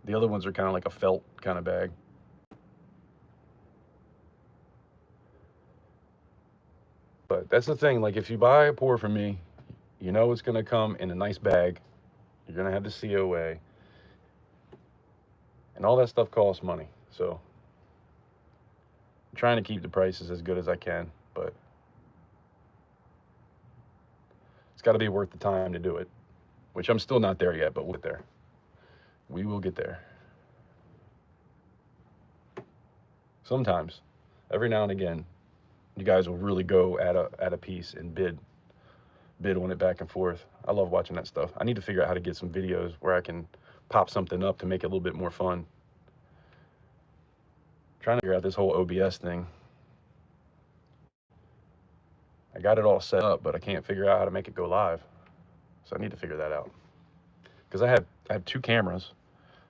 The other ones are kind of like a felt kind of bag. But that's the thing, like if you buy a pour from me, you know it's gonna come in a nice bag. You're gonna have the COA. And all that stuff costs money. So I'm trying to keep the prices as good as I can, but it's got to be worth the time to do it, which I'm still not there yet, but we'll get there. We will get there. Sometimes, every now and again, you guys will really go at a piece and bid on it back and forth. I love watching that stuff. I need to figure out how to get some videos where I can pop something up to make it a little bit more fun. Trying to figure out this whole OBS thing. I got it all set up, but I can't figure out how to make it go live. So I need to figure that out. Because I have 2 cameras,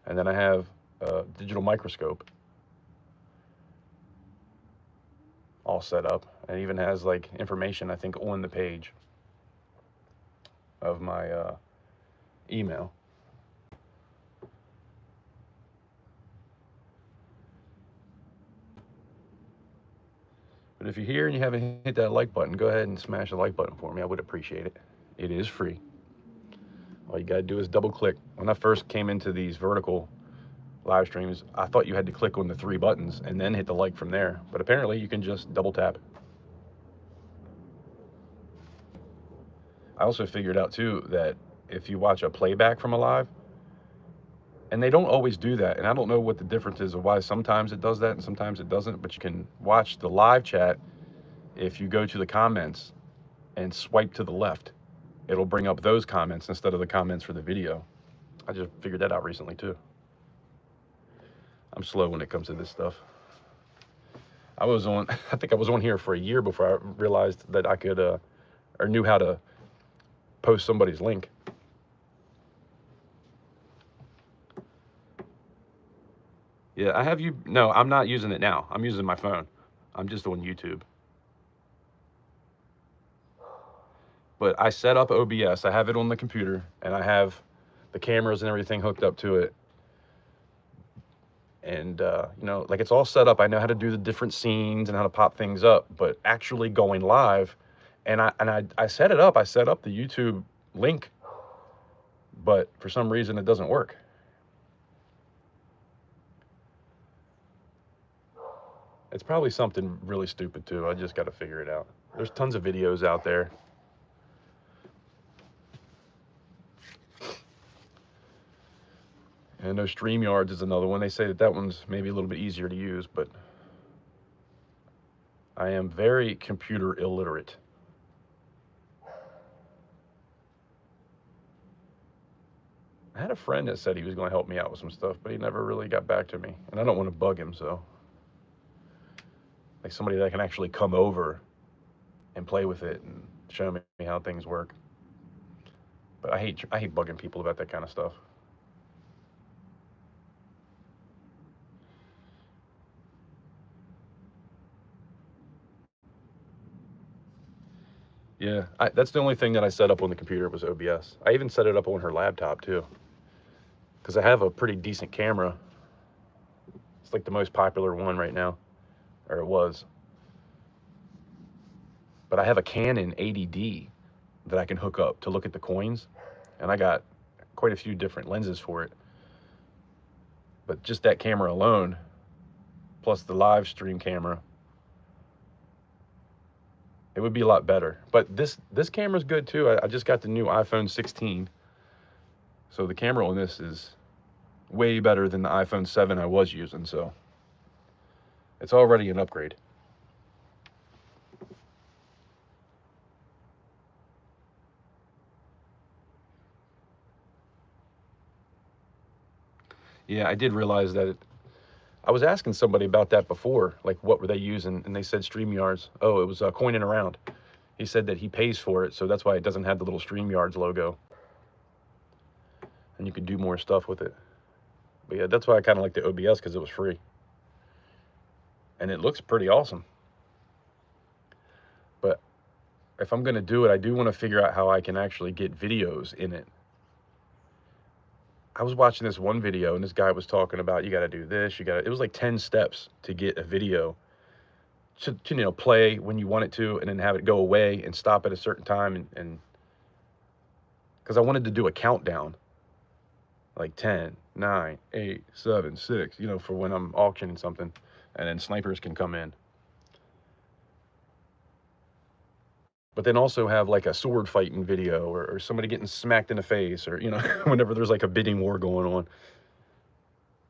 and then I have a digital microscope all set up. It even has like information, I think, on the page of my email. But if you're here and you haven't hit that like button, go ahead and smash the like button for me. I would appreciate it. It is free. All you got to do is double click. When I first came into these vertical live streams, I thought you had to click on the 3 buttons and then hit the like from there. But apparently you can just double tap. I also figured out too that if you watch a playback from a live, and they don't always do that, and I don't know what the difference is of why sometimes it does that and sometimes it doesn't, but you can watch the live chat if you go to the comments and swipe to the left. It'll bring up those comments instead of the comments for the video. I just figured that out recently too. I'm slow when it comes to this stuff. I think I was on here for a year before I realized that I could, or knew how to post somebody's link. Yeah, no, I'm not using it now. I'm using my phone. I'm just on YouTube. But I set up OBS. I have it on the computer, and I have the cameras and everything hooked up to it. And, you know, like it's all set up. I know how to do the different scenes and how to pop things up, but actually going live, and I set it up. I set up the YouTube link, but for some reason it doesn't work. It's probably something really stupid too. I just got to figure it out. There's tons of videos out there. And I know StreamYards is another one. They say that one's maybe a little bit easier to use, but I am very computer illiterate. I had a friend that said he was going to help me out with some stuff, but he never really got back to me. And I don't want to bug him, so. Like somebody that can actually come over and play with it and show me how things work. But I hate bugging people about that kind of stuff. Yeah, that's the only thing that I set up on the computer was OBS. I even set it up on her laptop too, because I have a pretty decent camera. It's like the most popular one right now, or it was. But I have a Canon 80D that I can hook up to look at the coins, and I got quite a few different lenses for it. But just that camera alone, plus the live stream camera, it would be a lot better. But this camera's good too. I just got the new iPhone 16. So the camera on this is way better than the iPhone 7 I was using. So it's already an upgrade. Yeah, I did realize that I was asking somebody about that before, like what were they using, and they said StreamYards. Oh, it was Coining Around. He said that he pays for it, so that's why it doesn't have the little StreamYards logo. And you can do more stuff with it. But yeah, that's why I kind of like the OBS, because it was free. And it looks pretty awesome. But if I'm going to do it, I do want to figure out how I can actually get videos in it. I was watching this one video, and this guy was talking about, you got to do this, it was like 10 steps to get a video to you know, play when you want it to, and then have it go away and stop at a certain time. And because I wanted to do a countdown, like 10, 9, 8, 7, 6, you know, for when I'm auctioning something, and then snipers can come in. But then also have like a sword fighting video, or somebody getting smacked in the face, or, you know, whenever there's like a bidding war going on.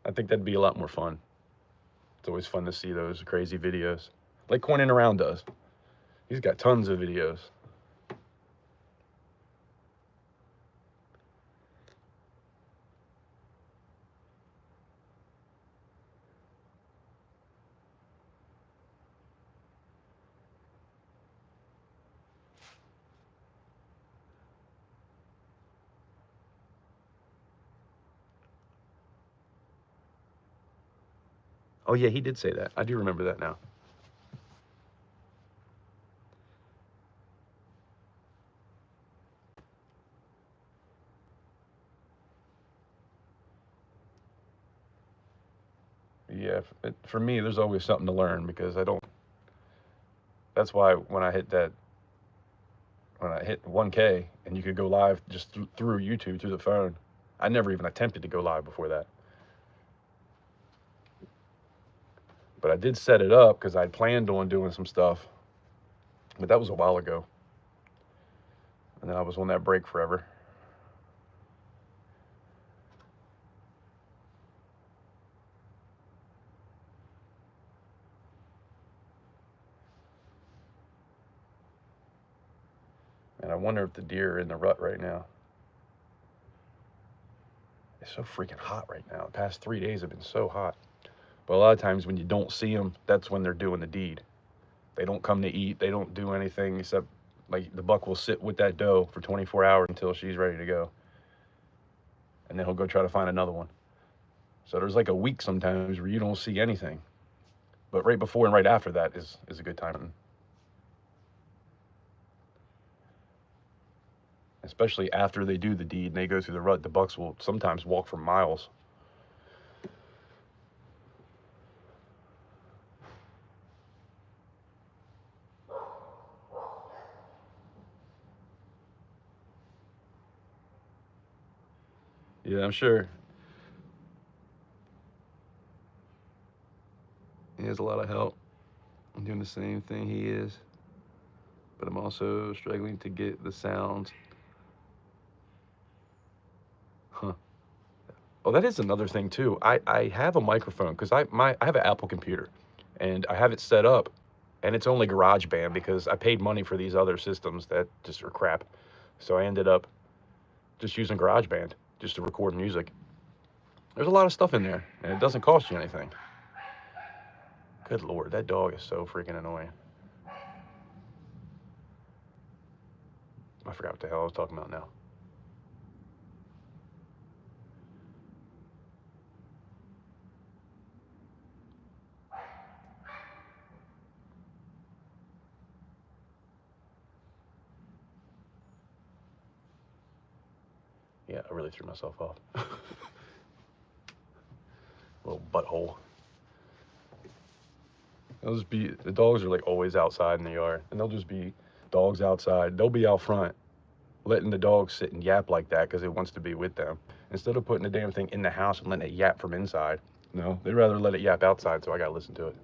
I think that'd be a lot more fun. It's always fun to see those crazy videos. Like Coining Around does. He's got tons of videos. Oh yeah, he did say that. I do remember that now. Yeah, for me, there's always something to learn, because that's why when I hit that when I hit 1K, and you could go live just through YouTube, through the phone. I never even attempted to go live before that. But I did set it up because I'd planned on doing some stuff. But that was a while ago. And then I was on that break forever. And I wonder if the deer are in the rut right now. It's so freaking hot right now. The past 3 days have been so hot. But a lot of times when you don't see them, that's when they're doing the deed. They don't come to eat. They don't do anything except, like, the buck will sit with that doe for 24 hours until she's ready to go. And then he'll go try to find another one. So there's like a week sometimes where you don't see anything. But right before and right after that is a good time. Especially after they do the deed and they go through the rut, the bucks will sometimes walk for miles. Yeah, I'm sure. He has a lot of help. I'm doing the same thing he is. But I'm also struggling to get the sounds. Huh. Oh, that is another thing too. I have a microphone because I have an Apple computer, and I have it set up, and it's only GarageBand because I paid money for these other systems that just are crap. So I ended up just using GarageBand just to record music. There's a lot of stuff in there, and it doesn't cost you anything. Good Lord, that dog is so freaking annoying. I forgot what the hell I was talking about now. Yeah, I really threw myself off. Little butthole. They'll just be, the dogs are like always outside in the yard, and they'll just be dogs outside. They'll be out front, letting the dog sit and yap like that because it wants to be with them. Instead of putting the damn thing in the house and letting it yap from inside. No, they'd rather let it yap outside, so I gotta listen to it.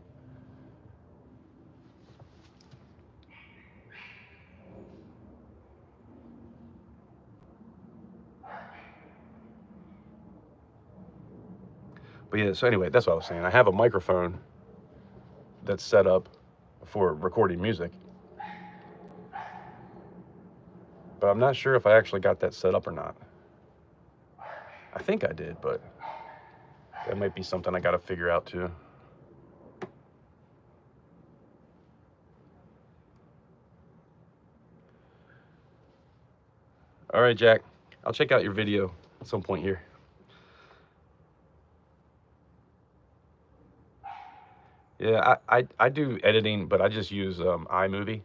But yeah, so anyway, that's what I was saying. I have a microphone that's set up for recording music. But I'm not sure if I actually got that set up or not. I think I did, but that might be something I gotta figure out too. All right, Jack, I'll check out your video at some point here. Yeah, I do editing, but I just use iMovie.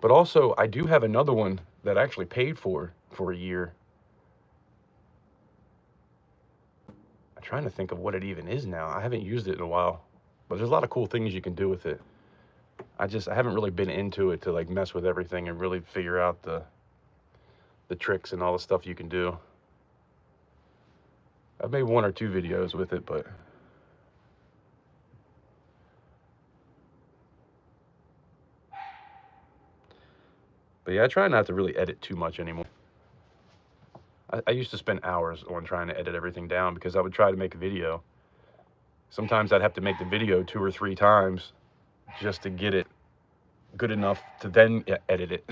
But also, I do have another one that I actually paid for a year. I'm trying to think of what it even is now. I haven't used it in a while, but there's a lot of cool things you can do with it. I haven't really been into it to like mess with everything and really figure out the tricks and all the stuff you can do. I've made 1 or 2 videos with it, but yeah, I try not to really edit too much anymore. I used to spend hours on trying to edit everything down because I would try to make a video. Sometimes I'd have to make the video 2 or 3 times just to get it good enough to then edit it.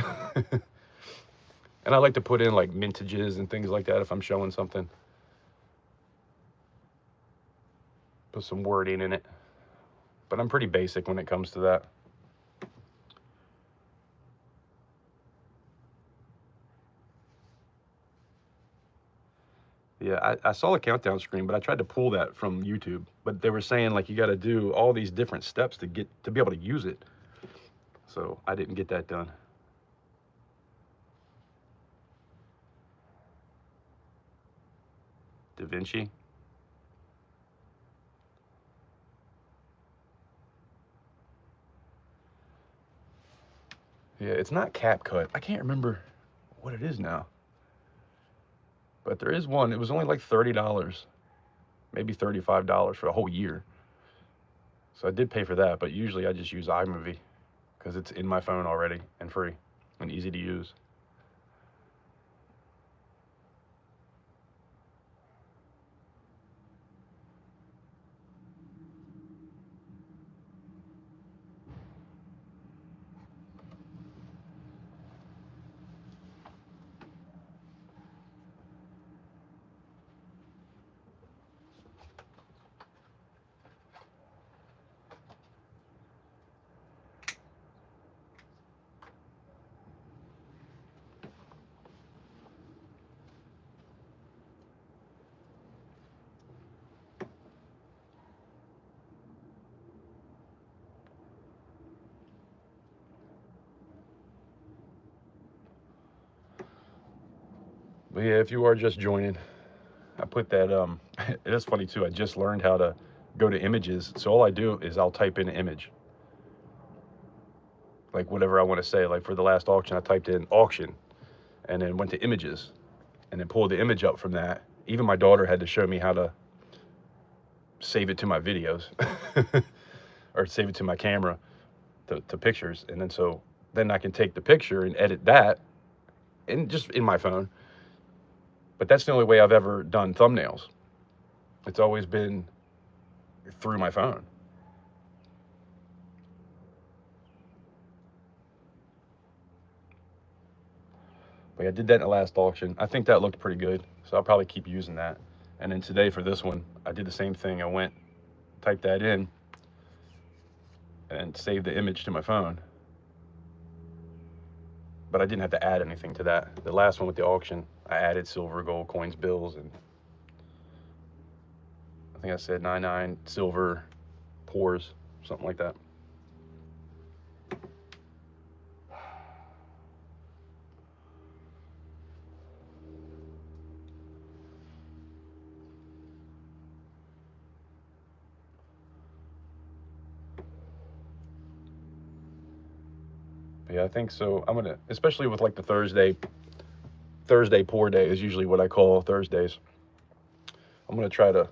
And I like to put in like mintages and things like that if I'm showing something. Put some wording in it. But I'm pretty basic when it comes to that. Yeah, I saw a countdown screen, but I tried to pull that from YouTube. But they were saying like you got to do all these different steps to be able to use it. So I didn't get that done. Da Vinci. Yeah, it's not CapCut. I can't remember what it is now. But there is one. It was only like $30, maybe $35 for a whole year. So I did pay for that, but usually I just use iMovie because it's in my phone already and free and easy to use. But yeah, if you are just joining, I put that, it is funny too. I just learned how to go to images. So all I do is I'll type in an image, like whatever I want to say. Like for the last auction, I typed in auction and then went to images and then pulled the image up from that. Even my daughter had to show me how to save it to my videos or save it to my camera to pictures. And then so then I can take the picture and edit that and just in my phone. But that's the only way I've ever done thumbnails. It's always been through my phone. But I did that in the last auction. I think that looked pretty good, so I'll probably keep using that. And then today for this one, I did the same thing. I went, typed that in, and saved the image to my phone. But I didn't have to add anything to that. The last one with the auction, I added silver, gold, coins, bills, and I think I said 99 silver pours, something like that. But yeah, I think so. I'm gonna, especially with like the Thursday pour day is usually what I call Thursdays. I'm gonna try to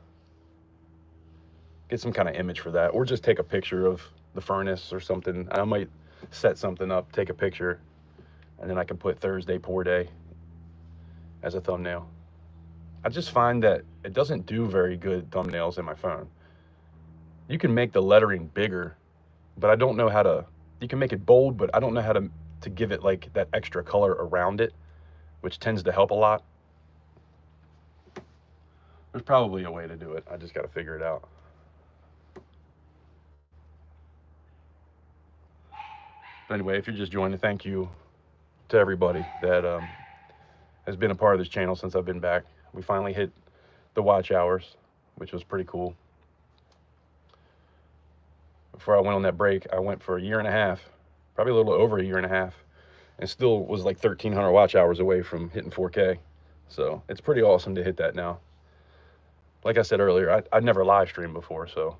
get some kind of image for that, or just take a picture of the furnace or something. I might set something up, take a picture, and then I can put Thursday pour day as a thumbnail. I just find that it doesn't do very good thumbnails in my phone. You can make the lettering bigger, but I don't know how to, you can make it bold, but I don't know how to give it like that extra color around it, which tends to help a lot. There's probably a way to do it. I just got to figure it out. But anyway, if you're just joining, thank you to everybody that has been a part of this channel since I've been back. We finally hit the watch hours, which was pretty cool. Before I went on that break, I went for a year and a half, probably a little over a year and a half, and still was like 1,300 watch hours away from hitting 4K. So it's pretty awesome to hit that now. Like I said earlier, I'd never live streamed before, so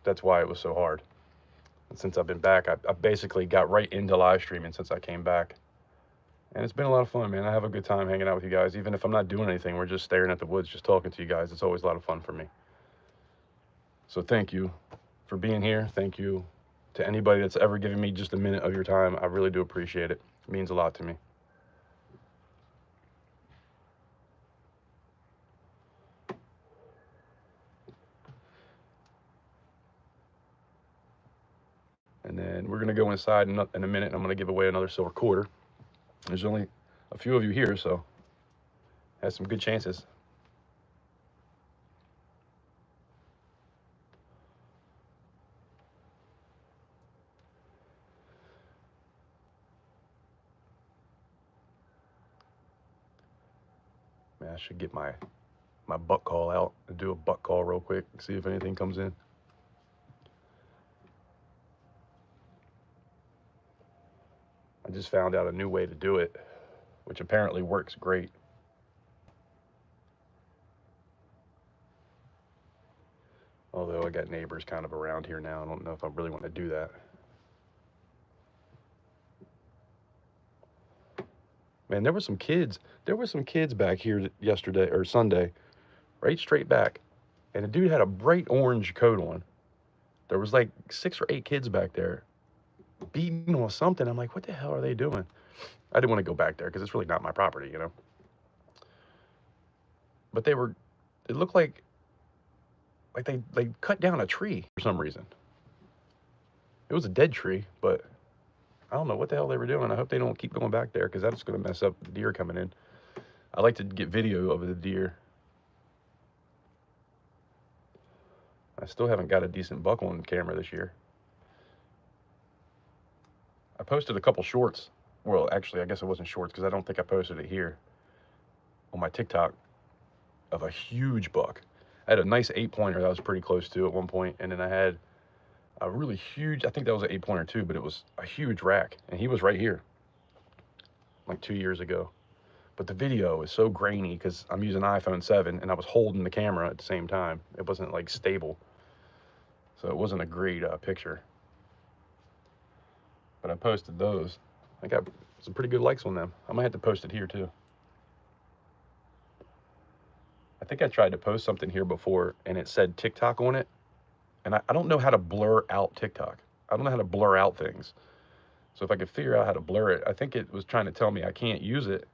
that's why it was so hard. And since I've been back, I basically got right into live streaming since I came back. And it's been a lot of fun, man. I have a good time hanging out with you guys. Even if I'm not doing anything, we're just staring at the woods, just talking to you guys. It's always a lot of fun for me. So thank you for being here. Thank you to anybody that's ever given me just a minute of your time. I really do appreciate it. It means a lot to me. And then we're going to go inside in a minute, and I'm going to give away another silver quarter. There's only a few of you here, so has some good chances. Man, I should get my butt call out and do a butt call real quick, see if anything comes in. I just found out a new way to do it, which apparently works great. Although I got neighbors kind of around here now. I don't know if I really want to do that. Man, there were some kids. There were some kids back here yesterday or Sunday, right straight back, and the dude had a bright orange coat on. There was like 6 or 8 kids back there beating on something. I'm like, what the hell are they doing? I didn't want to go back there because it's really not my property, you know. But they were, it looked like they cut down a tree for some reason. It was a dead tree, but I don't know what the hell they were doing. I hope they don't keep going back there because that's going to mess up the deer coming in. I like to get video of the deer. I still haven't got a decent buck on camera this year. I posted a couple shorts. Well, actually, I guess it wasn't shorts because I don't think I posted it here on my TikTok of a huge buck. I had a nice 8-pointer that I was pretty close to at one point, and then I had a really huge, I think that was an 8-pointer too, but it was a huge rack, and he was right here like 2 years ago. But the video is so grainy because I'm using iPhone 7 and I was holding the camera at the same time. It wasn't like stable, so it wasn't a great picture. But I posted those. I got some pretty good likes on them. I might have to post it here too. I think I tried to post something here before and it said TikTok on it. And I don't know how to blur out TikTok. I don't know how to blur out things. So if I could figure out how to blur it, I think it was trying to tell me I can't use it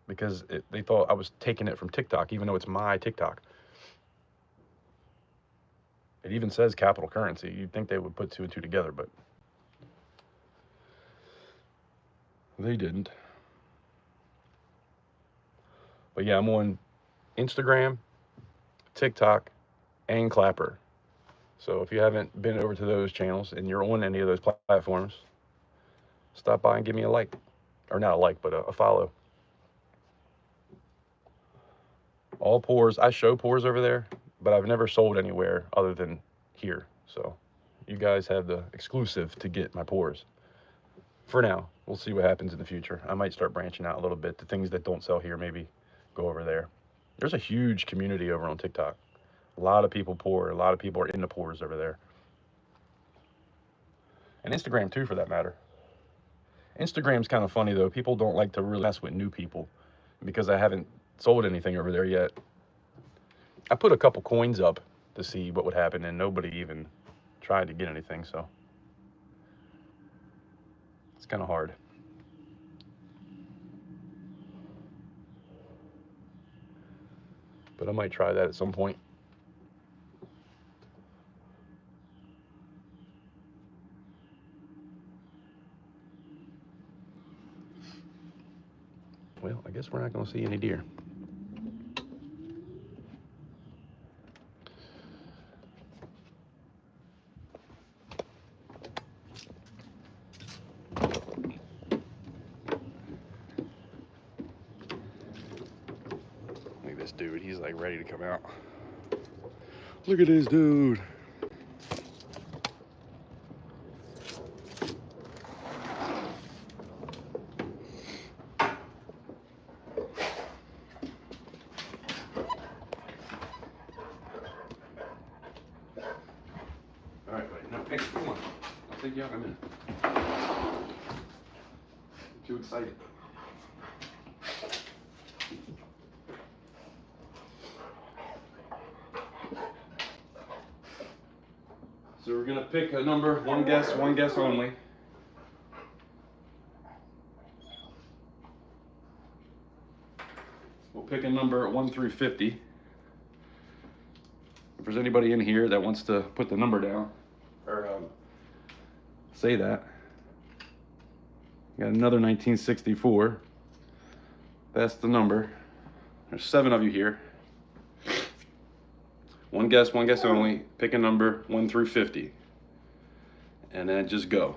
because they thought I was taking it from TikTok, even though it's my TikTok. It even says capital currency. You'd think they would put 2 and 2 together, but they didn't. But yeah, I'm on Instagram, TikTok, and Clapper. So if you haven't been over to those channels and you're on any of those platforms, stop by and give me a like. Or not a like, but a follow. All pours, I show pours over there, but I've never sold anywhere other than here. So you guys have the exclusive to get my pours. For now, we'll see what happens in the future. I might start branching out a little bit. The things that don't sell here, maybe go over there. There's a huge community over on TikTok. A lot of people pour. A lot of people are in the pours over there. And Instagram too, for that matter. Instagram's kind of funny though. People don't like to really mess with new people because I haven't sold anything over there yet. I put a couple coins up to see what would happen and nobody even tried to get anything, so it's kind of hard. But I might try that at some point. Well, I guess we're not going to see any deer. Look at this dude. He's like ready to come out. Look at this dude. Hey, come on. I'll take you out in a minute. Too excited. So we're gonna pick a number, one guess only. We'll pick a number 1 through 50. If there's anybody in here that wants to put the number down, or say that. Got another 1964. That's the number. There's 7 of you here. One guess only. Pick a number 1 through 50. And then just go.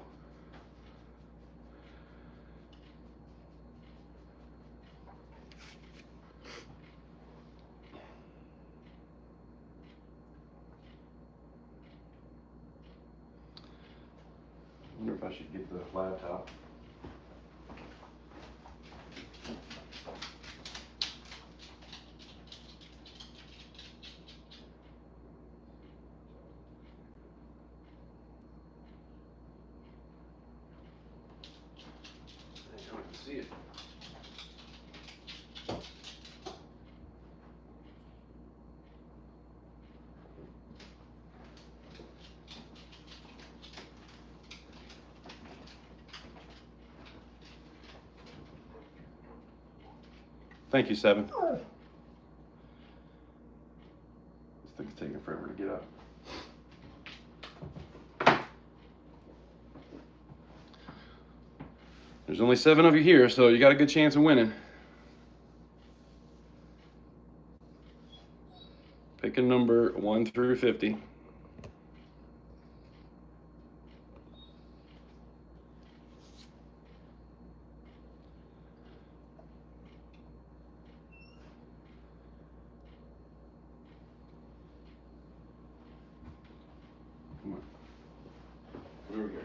I wonder if I should get the laptop. I don't even see it. Thank you, Seven. This thing's taking forever to get up. There's only 7 of you here, so you got a good chance of winning. Pick a number 1 through 50. Come on. Come over here.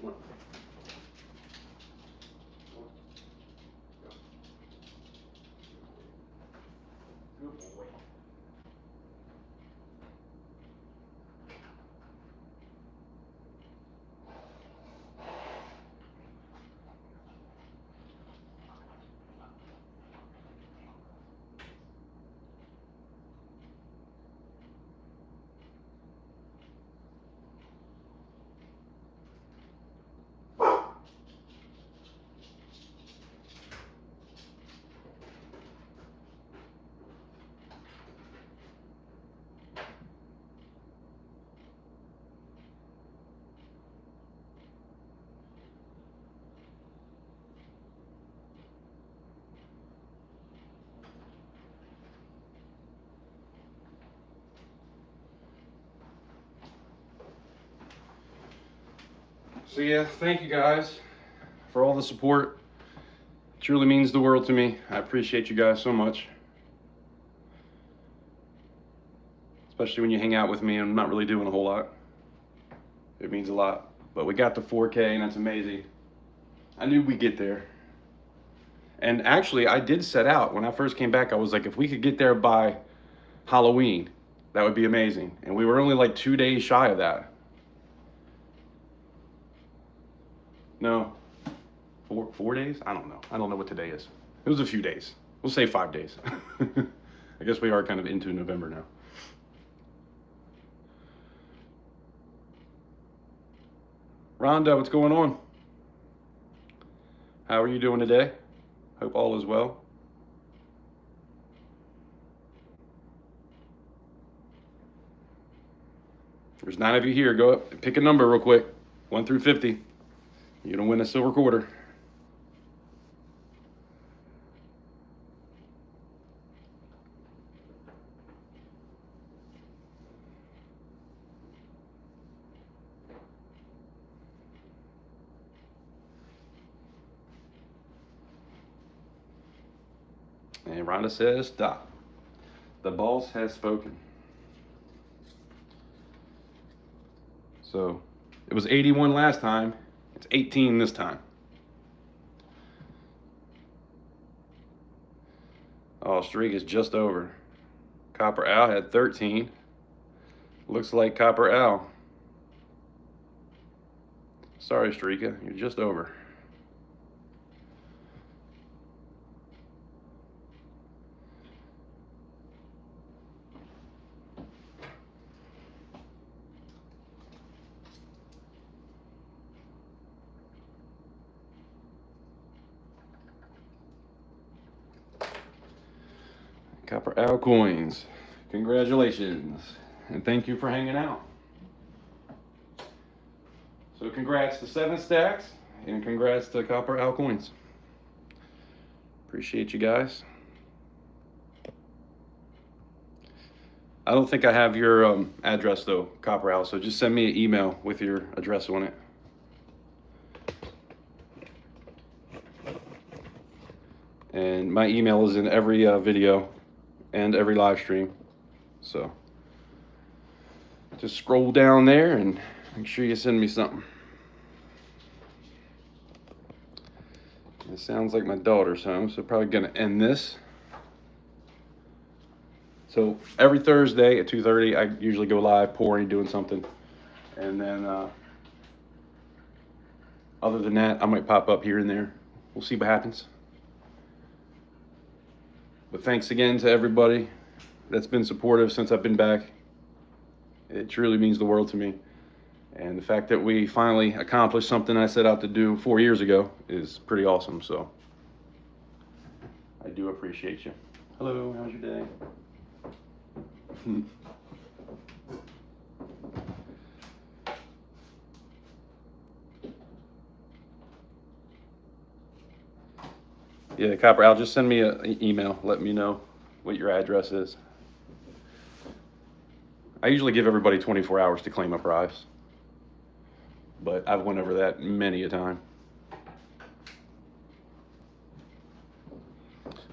Come on. Good boy. So yeah, thank you guys for all the support. It truly means the world to me. I appreciate you guys so much. Especially when you hang out with me and I'm not really doing a whole lot. It means a lot. But we got to 4K and that's amazing. I knew we'd get there. And actually, I did set out. When I first came back, I was like, if we could get there by Halloween, that would be amazing. And we were only like 2 days shy of that. No, 4 days? I don't know. I don't know what today is. It was a few days. We'll say 5 days. I guess we are kind of into November now. Rhonda, what's going on? How are you doing today? Hope all is well. There's 9 of you here. Go up and pick a number real quick. 1 through 50. You're gonna win a silver quarter. And Rhonda says, stop. The boss has spoken. So it was 81 last time. It's 18 this time. Oh, streak is just over. Copper Owl had 13. Looks like Copper Owl. Sorry, Streaka, you're just over. Copper Owl coins. Congratulations. And thank you for hanging out. So congrats to 7 stacks and congrats to Copper Owl coins. Appreciate you guys. I don't think I have your address though, Copper Owl, so just send me an email with your address on it. And my email is in every video and every live stream. So just scroll down there and make sure you send me something. It sounds like my daughter's home, so probably gonna end this. So every Thursday at 2:30, I usually go live pouring, doing something. And then other than that, I might pop up here and there. We'll see what happens. But thanks again to everybody that's been supportive since I've been back. It truly means the world to me. And the fact that we finally accomplished something I set out to do 4 years ago is pretty awesome. So I do appreciate you. Hello, how's your day? Yeah, Copper Al, just send me an email. Let me know what your address is. I usually give everybody 24 hours to claim up arrives, but I've went over that many a time.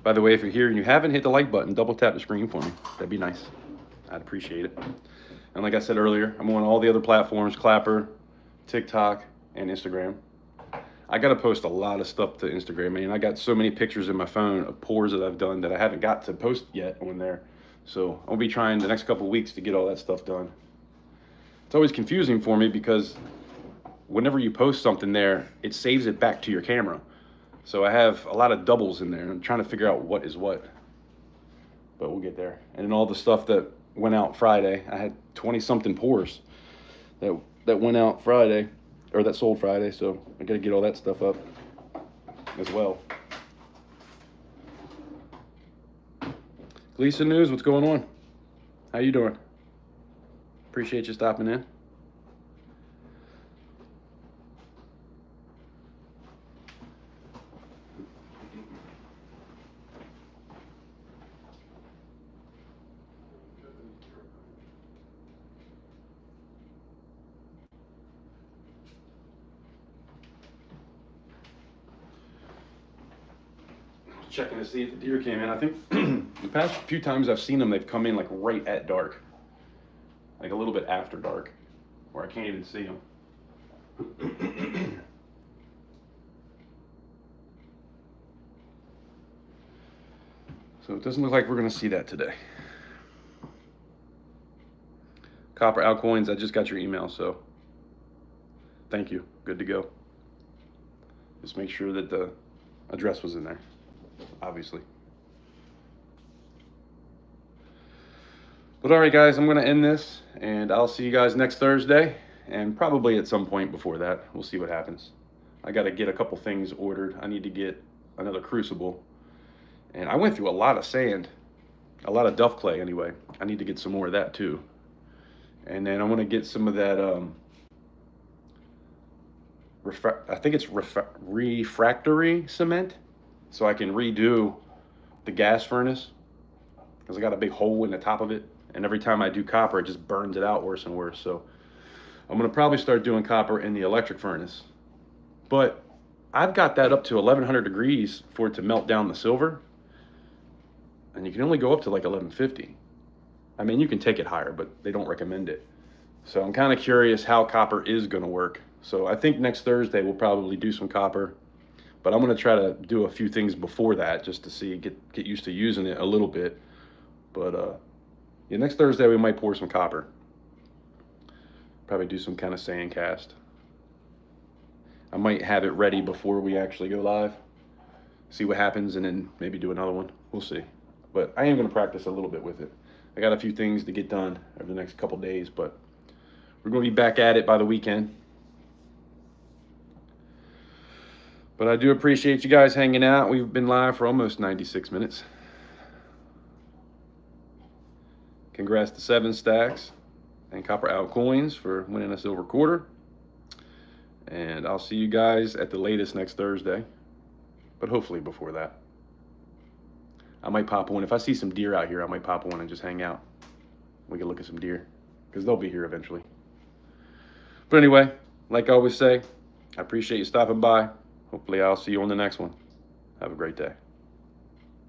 By the way, if you're here and you haven't hit the like button, double tap the screen for me. That'd be nice. I'd appreciate it. And like I said earlier, I'm on all the other platforms, Clapper, TikTok, and Instagram. I got to post a lot of stuff to Instagram, man. I got so many pictures in my phone of pours that I've done that I haven't got to post yet on there. So I'll be trying the next couple of weeks to get all that stuff done. It's always confusing for me because whenever you post something there, it saves it back to your camera. So I have a lot of doubles in there. I'm trying to figure out what is what. But we'll get there. And then all the stuff that went out Friday, I had 20-something pours that went out Friday, or that sold Friday, so I gotta get all that stuff up as well. Gleason News, what's going on? How you doing? Appreciate you stopping in. Checking to see if the deer came in. I think the past few times I've seen them, they've come in like right at dark, like a little bit after dark, where I can't even see them. So it doesn't look like we're going to see that today. Copper Altcoins, I just got your email, so thank you. Good to go. Just make sure that the address was in there, obviously. But all right, guys, I'm going to end this, and I'll see you guys next Thursday, and probably at some point before that. We'll see what happens. I got to get a couple things ordered. I need to get another crucible, and I went through a lot of sand, a lot of duff clay anyway. I need to get some more of that too. And then I want to get some of that, I think it's refractory cement, so I can redo the gas furnace, because I got a big hole in the top of it, and every time I do copper, it just burns it out worse and worse. So I'm going to probably start doing copper in the electric furnace, but I've got that up to 1100 degrees for it to melt down the silver, and you can only go up to like 1150. I mean, you can take it higher, but they don't recommend it. So I'm kind of curious how copper is going to work. So I think next Thursday we'll probably do some copper, but I'm going to try to do a few things before that just to see, get used to using it a little bit. But yeah, next Thursday we might pour some copper. Probably do some kind of sand cast. I might have it ready before we actually go live. See what happens, and then maybe do another one. We'll see. But I am going to practice a little bit with it. I got a few things to get done over the next couple days, but we're going to be back at it by the weekend. But I do appreciate you guys hanging out. We've been live for almost 96 minutes. Congrats to 7 Stacks and Copper Altcoins for winning a silver quarter. And I'll see you guys at the latest next Thursday, but hopefully before that. I might pop one. If I see some deer out here, I might pop one and just hang out. We can look at some deer, because they'll be here eventually. But anyway, like I always say, I appreciate you stopping by. Hopefully I'll see you on the next one. Have a great day.